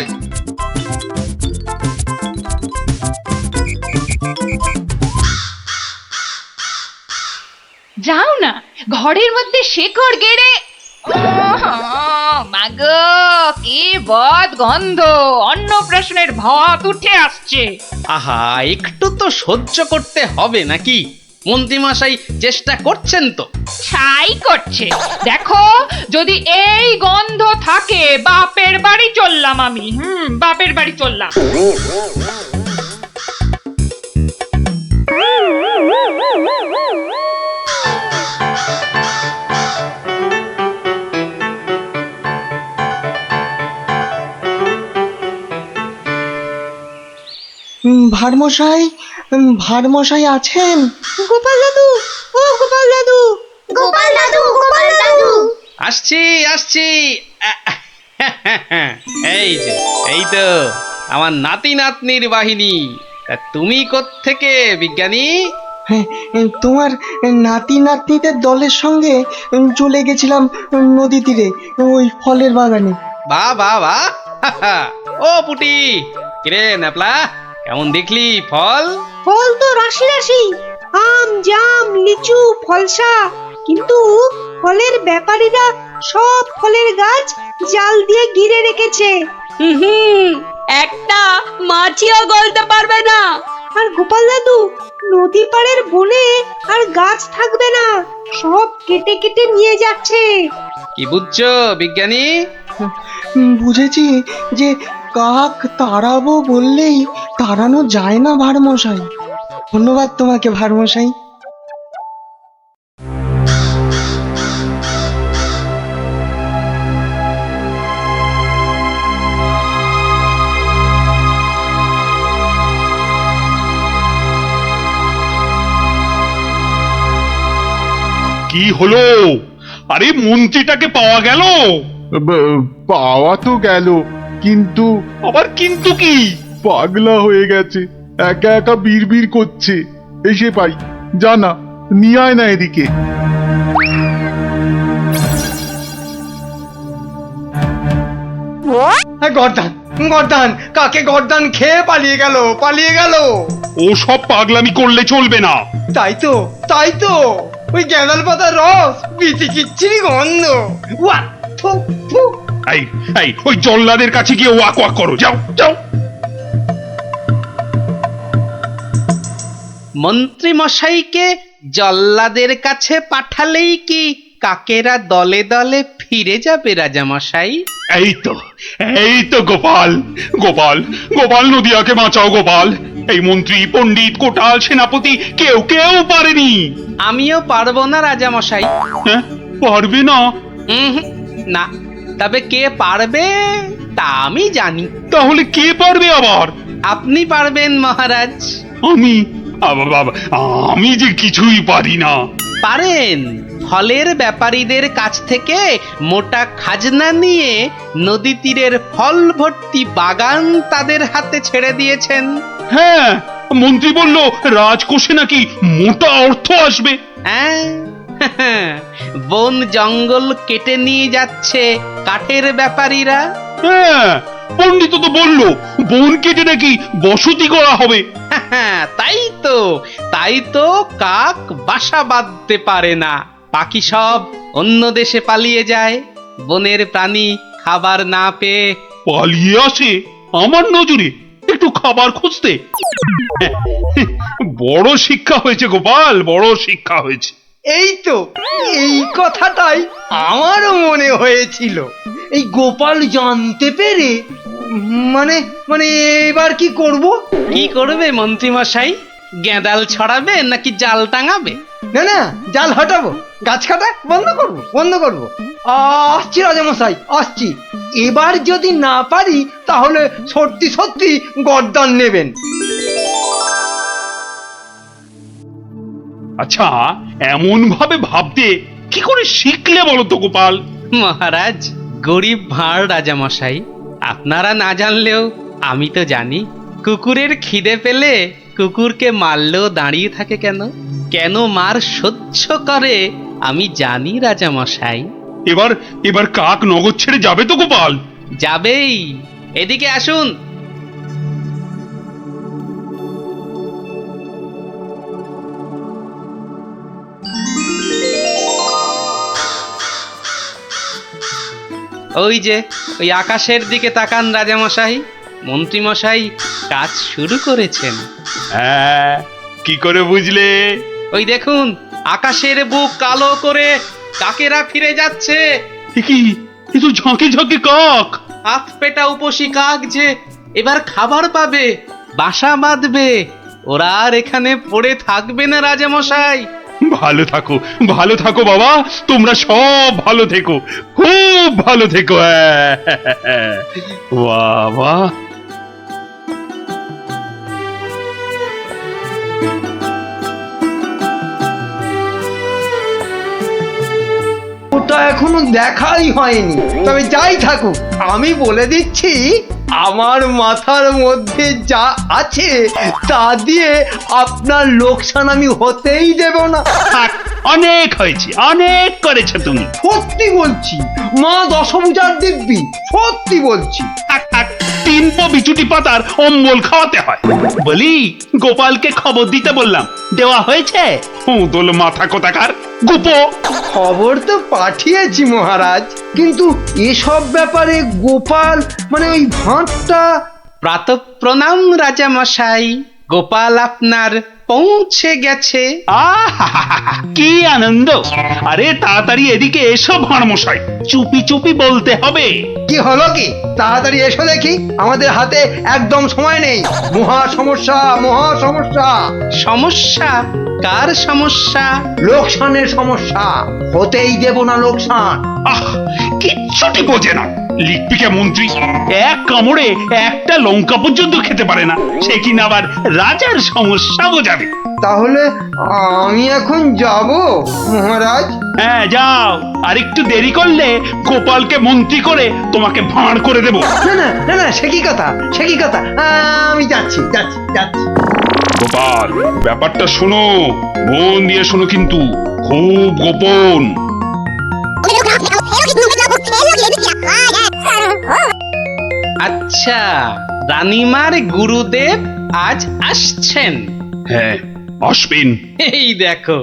যাও না, ঘরের মধ্যে শেকড় গেড়ে। মাগো, কি বদ গন্ধ! অন্নপ্রাশনের ভাত উঠে আসছে। আহা, একটু তো সহ্য করতে হবে নাকি? মন্ত্রীমশাই চেষ্টা করছেন তো। ছাই করছে। দেখো, যদি এই গন্ধ থাকে, বাপের বাড়ি চললাম আমি। বাপের বাড়ি চললাম। ভারমশাই আছেন? গোপাল দাদু, ও গোপাল দাদু, গোপাল দাদু, গোপাল দাদু। আসছি। এই তো আমার নাতি নাতনির বাহিনী। তা তুমি কোত্থেকে বিজ্ঞানী? তোমার নাতি নাতনিদের দলের সঙ্গে চলে গেছিলাম নদী তীরে, ওই ফলের বাগানে। বাহ, ও পুটি, কিরে ন্যাপলা, কেমন দেখলি ফল? ফল তো রাশি রাশি, আম, জাম, লিচু, ফলসা, কিন্তু ফলের ব্যাপারীরা সব ফলের গাছ জাল দিয়ে ঘিরে রেখেছে। একটা মাছিও গলতে পারবে না। আর গোপাল দাদু, নদী পাড়ের বনে আর গাছ থাকবে না, সব কেটে কেটে নিয়ে যাচ্ছে। কি বুঝছো বিজ্ঞানী? বুঝেছি যে কাক তাড়াবো বললেই তাড়ানো যায় না ভারমশাই। ধন্যবাদ তোমাকে ভারমশাই। কি হলো? আরে মন্ত্রীটাকে পাওয়া গেল? পাওয়া তো গেল, কিন্তু আবার কিন্তু কি? পাগলা হয়ে গেছে, একা একা বিড়বিড় করছে। এসে পাই, জানা নিয়ে আয় না এদিকে। গর্দান, কাকে গর্দান খেয়ে পালিয়ে গেল। ও সব পাগলামি করলে চলবে না। তাই তো ওই গ্যাঁদাল পাতার রস, বিচিকিচ্ছিরি গন্ধ। এই ওই জল্লাদের কাছে গিয়ে ওয়াক করো, যাও। মন্ত্রী মশাইকে জল্লাদের কাছে পাঠালেই কি কাকেরা দলে দলে ফিরে যাবে রাজামশাই? এই তো গোপাল, নদিয়াকে বাঁচাও গোপাল। এই মন্ত্রী, পণ্ডিত, কোটাল, সেনাপতি কেউ পারেনি। আমিও পারবো না রাজামশাই। হ্যাঁ, পারবে না? না, তবে কে পারবে তা আমি জানি। তাহলে কে পারবে আবার? আপনি পারবেন মহারাজ। আমি যে কিছুই পারি না। পারেন। ফলের ব্যাপারীদের কাছ থেকে মোটা খাজনা নিয়ে নদী তীরের ফল ভর্তি বাগান তাদের হাতে ছেড়ে দিয়েছেন। হ্যাঁ, মন্ত্রী বলল রাজকোষে নাকি মোটা অর্থ আসবে। হ্যাঁ, বন জঙ্গল কেটে নিয়ে যাচ্ছে কাঠের ব্যাপারীরা। হ্যাঁ, পণ্ডিত তো বললো বন কেটে নাকি বসতি করা হবে। তাই তো কাক বাসা বাঁধতে পারে না, পাখি সব অন্য দেশে পালিয়ে যায় বনের প্রাণী খাবার না পেয়ে। পালিয়ে আসে আমার নজরে একটু খাবার খুঁজতে। বড় শিক্ষা হয়েছে গোপাল, বড় শিক্ষা হয়েছে। এই কথাটাই আমারও মনে হয়েছিল। এই গোপাল জানতে পেরে মানে মানে এবার কি করব? কি করবে মন্ত্রী মশাই? গেঁদাল ছড়াবে নাকি জাল টাঙাবে? না জাল হটাবো, গাছ কাটা বন্ধ করবো। আসছি রাজামশাই, আসছি। এবার যদি না পারি তাহলে সত্যি গর্দান নেবেন। আচ্ছা, এমন ভাবে ভাবতে কি করে শিখলে বলো তো গোপাল? মহারাজ, গরিব ভাঁড় রাজামশাই, আপনারা না জানলেও আমি তো জানি। কুকুরের খিদে পেলে কুকুরকে মারলেও দাঁড়িয়ে থাকে কেন মার সহ্য করে আমি জানি রাজামশাই। এবার কাক নগর ছেড়ে যাবে তো গোপাল? যাবেই। এদিকে আসুন। ওই যে ওই আকাশের দিকে তাকান রাজামশাই, মন্ত্রীমশাই কাজ শুরু করেছেন। হ্যাঁ, কি করে বুঝলে? ওই দেখুন, আকাশের বুক কালো করে কাকেরা ফিরে যাচ্ছে। কি এ তো ঝাঁকে ঝাঁকে কাক। হাত পেটা উপসী কাক যে এবার খাবার পাবে, বাসা বাঁধবে। ওরা আর এখানে পড়ে থাকবে না রাজামশাই। ভালো থাকো বাবা, তোমরা সব ভালো থেকো, খুব ভালো থেকো। বাবা, ওটা এখনো দেখাই হয়নি। তবে যাই থাকুক, আমি বলে দিচ্ছি আমার মাথার মধ্যে যা আছে তা দিয়ে আপনার লোকসান আমি হতেই দেব না। অনেক হয়েছে, অনেক করেছো তুমি। সত্যি বলছি, মা দশভুজার দিব্যি, সত্যি বলছি। 3 পো বিচুটি পাতার অম্বল খাওয়াতে হয়। বলি, গোপালকে খবর দিতে বললাম, দেওয়া হয়েছে? দোল মাথা কোথাকার গোপো। খবর তো পাঠিয়েছি মহারাজ, কিন্তু এসব ব্যাপারে গোপাল মানে ওই ভাঁটটা। প্রাতঃপ্রণাম রাজামশাই, গোপাল আপনার পৌঁছে গেছে। কি আনন্দ! আরে তাড়াতাড়ি এদিকে এসো ভাঁড়মশাই, চুপি বলতে হবে। কি হলো কি? তাড়াতাড়ি এসো দেখি, আমাদের হাতে একদম সময় নেই। মহা সমস্যা। সমস্যা? কার সমস্যা? লোকসানের সমস্যা। হতেই দেব না লোকসান। কিচ্ছুটি বোঝে না লিকপিকা মন্ত্রী। এক কামড়ে একটা লঙ্কা পর্যন্ত খেতে পারে না, সে কিনা আবার রাজার সমস্যা বোঝাবে। তাহলে আমি এখন যাব মহারাজ? হ্যাঁ, যাও। আর একটু দেরি করলে গোপালকে মন্ত্রী করে তোমাকে ভাঁড় করে দেব। না, সে কি কথা? আমি যাচ্ছি। গোপাল, ব্যাপারটা শোনো, মন দিয়ে শোনো, কিন্তু খুব গোপন। আচ্ছা, রানীমার গুরুদেব আজ আসছেন? হ্যাঁ, আসবেন। এই দেখো,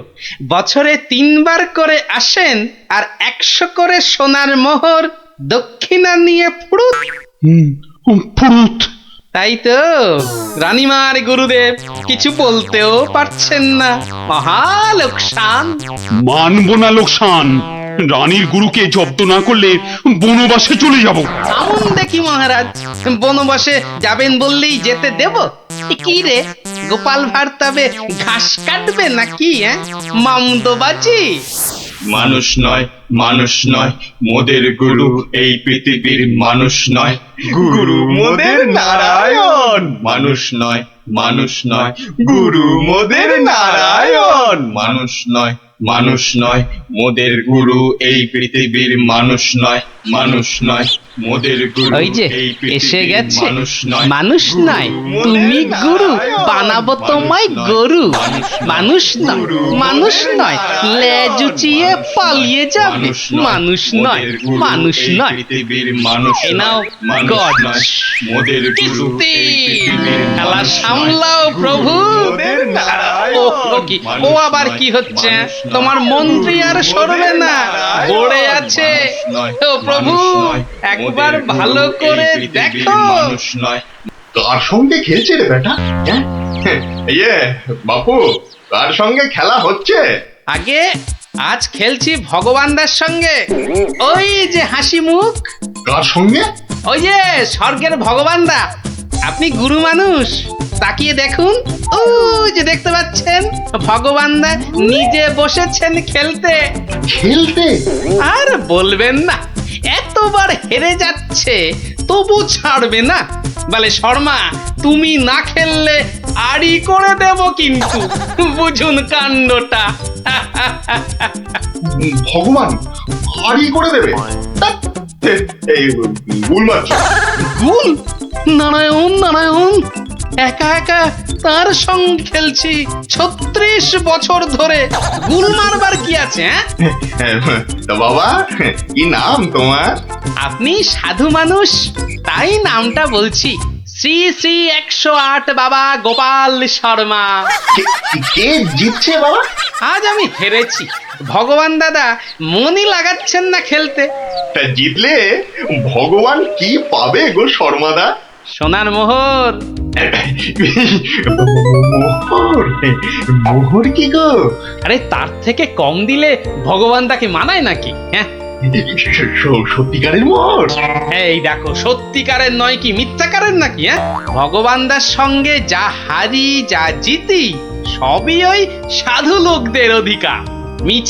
বছরে 3 বার করে আসেন, আর 100 করে সোনার মোহর দক্ষিণা নিয়ে ফুরুত। তাই তো রানীমার গুরুদেব কিছু বলতেও পারছেন না। মহা লোকসান। মানব না লোকসান। রানীর গুরুকে জব্দ না করলে বনবাসে চলে যাব। আমন দেখি মহারাজ, বনবাসে যাবেন বললেই যেতে দেব? কি রে গোপাল ভাঁড়, তবে ঘাস কাটবে নাকি? মামদোবাজি। মানুষ নয় মোদের গুরু এই পৃথিবীর মানুষ নয়, গুরু মোদের নারায়ণ। মানুষ নয় গুরু মোদের নারায়ণ। মানুষ নয় মোদের গুরু এই পৃথিবীর মানুষ নয়। মোদের গুরু ওই যে এই এসে পৃথিবীর গেছে মানুষ নয় নয় তুমি গুরু বানাবো তোমায় গরু মানুষ নয় মানুষ নয় লেজ উঁচিয়ে পালিয়ে যাবে মানুষ নয় মানুষ নয় পৃথিবীর মানুষ এই নাও মানুষ গড নয় মোদের গুরু কিস্তি এই পৃথিবীর খেলা মানুষ সামলাও নয়। প্রভু মোদের নারায়ণ ও কি ও আবার কি হচ্ছে তোমার মন্ত্রী আর সরবে না পড়ে আছে ও প্রভু একবার ভালো করে দেখো মানুষ নয় কার সঙ্গে খেলছে রে বেটা হ্যাঁ ইয়ে বাপু কার সঙ্গে খেলা হচ্ছে আগে আজ খেলছি ভগবানদার সঙ্গে ওই যে হাসি মুখ কার সঙ্গে ওই যে স্বর্গের ভগবানদা আপনি গুরু মানুষ তাকিয়ে দেখুন ও যে দেখতে পাচ্ছেন ভগবানদা নিজে বসেছেন খেলতে খেলতে আর বলবেন না এতবার হেরে যাচ্ছে তবু ছাড়বে না বলে শর্মা তুমি না খেললে আড়ি করে দেব কিন্তু বুঝুন কাণ্ডটা ভগবান হারি করে দেবে ধ্যাৎ, এই গুল মারছ গুল নারায়ণ নারায়ণ একা একা তার সঙ্গে খেলছি 36 বছর ধরে গুল মারবার কি আছে তা বাবা কি নাম তোমার আপনি সাধু মানুষ তাই নামটা বলছি শ্রী শ্রী 108 বাবা গোপাল শর্মা কে জিতছে বাবা আজ আমি হেরেছি ভগবান দাদা মনই লাগাচ্ছেন না খেলতে তা জিতলে ভগবান কি পাবে গো শর্মাদা সোনার মোহর মোহর কি গো আরে তার থেকে কম দিলে ভগবান তাকে মানায় নাকি হ্যাঁ সত্যিকারের মোহর এই দেখো সত্যিকারের নয় কি মিথ্যাকারের নাকি হ্যাঁ ভগবানদার সঙ্গে যা হারি যা জিতি সবই ওই সাধু লোকদের অধিকার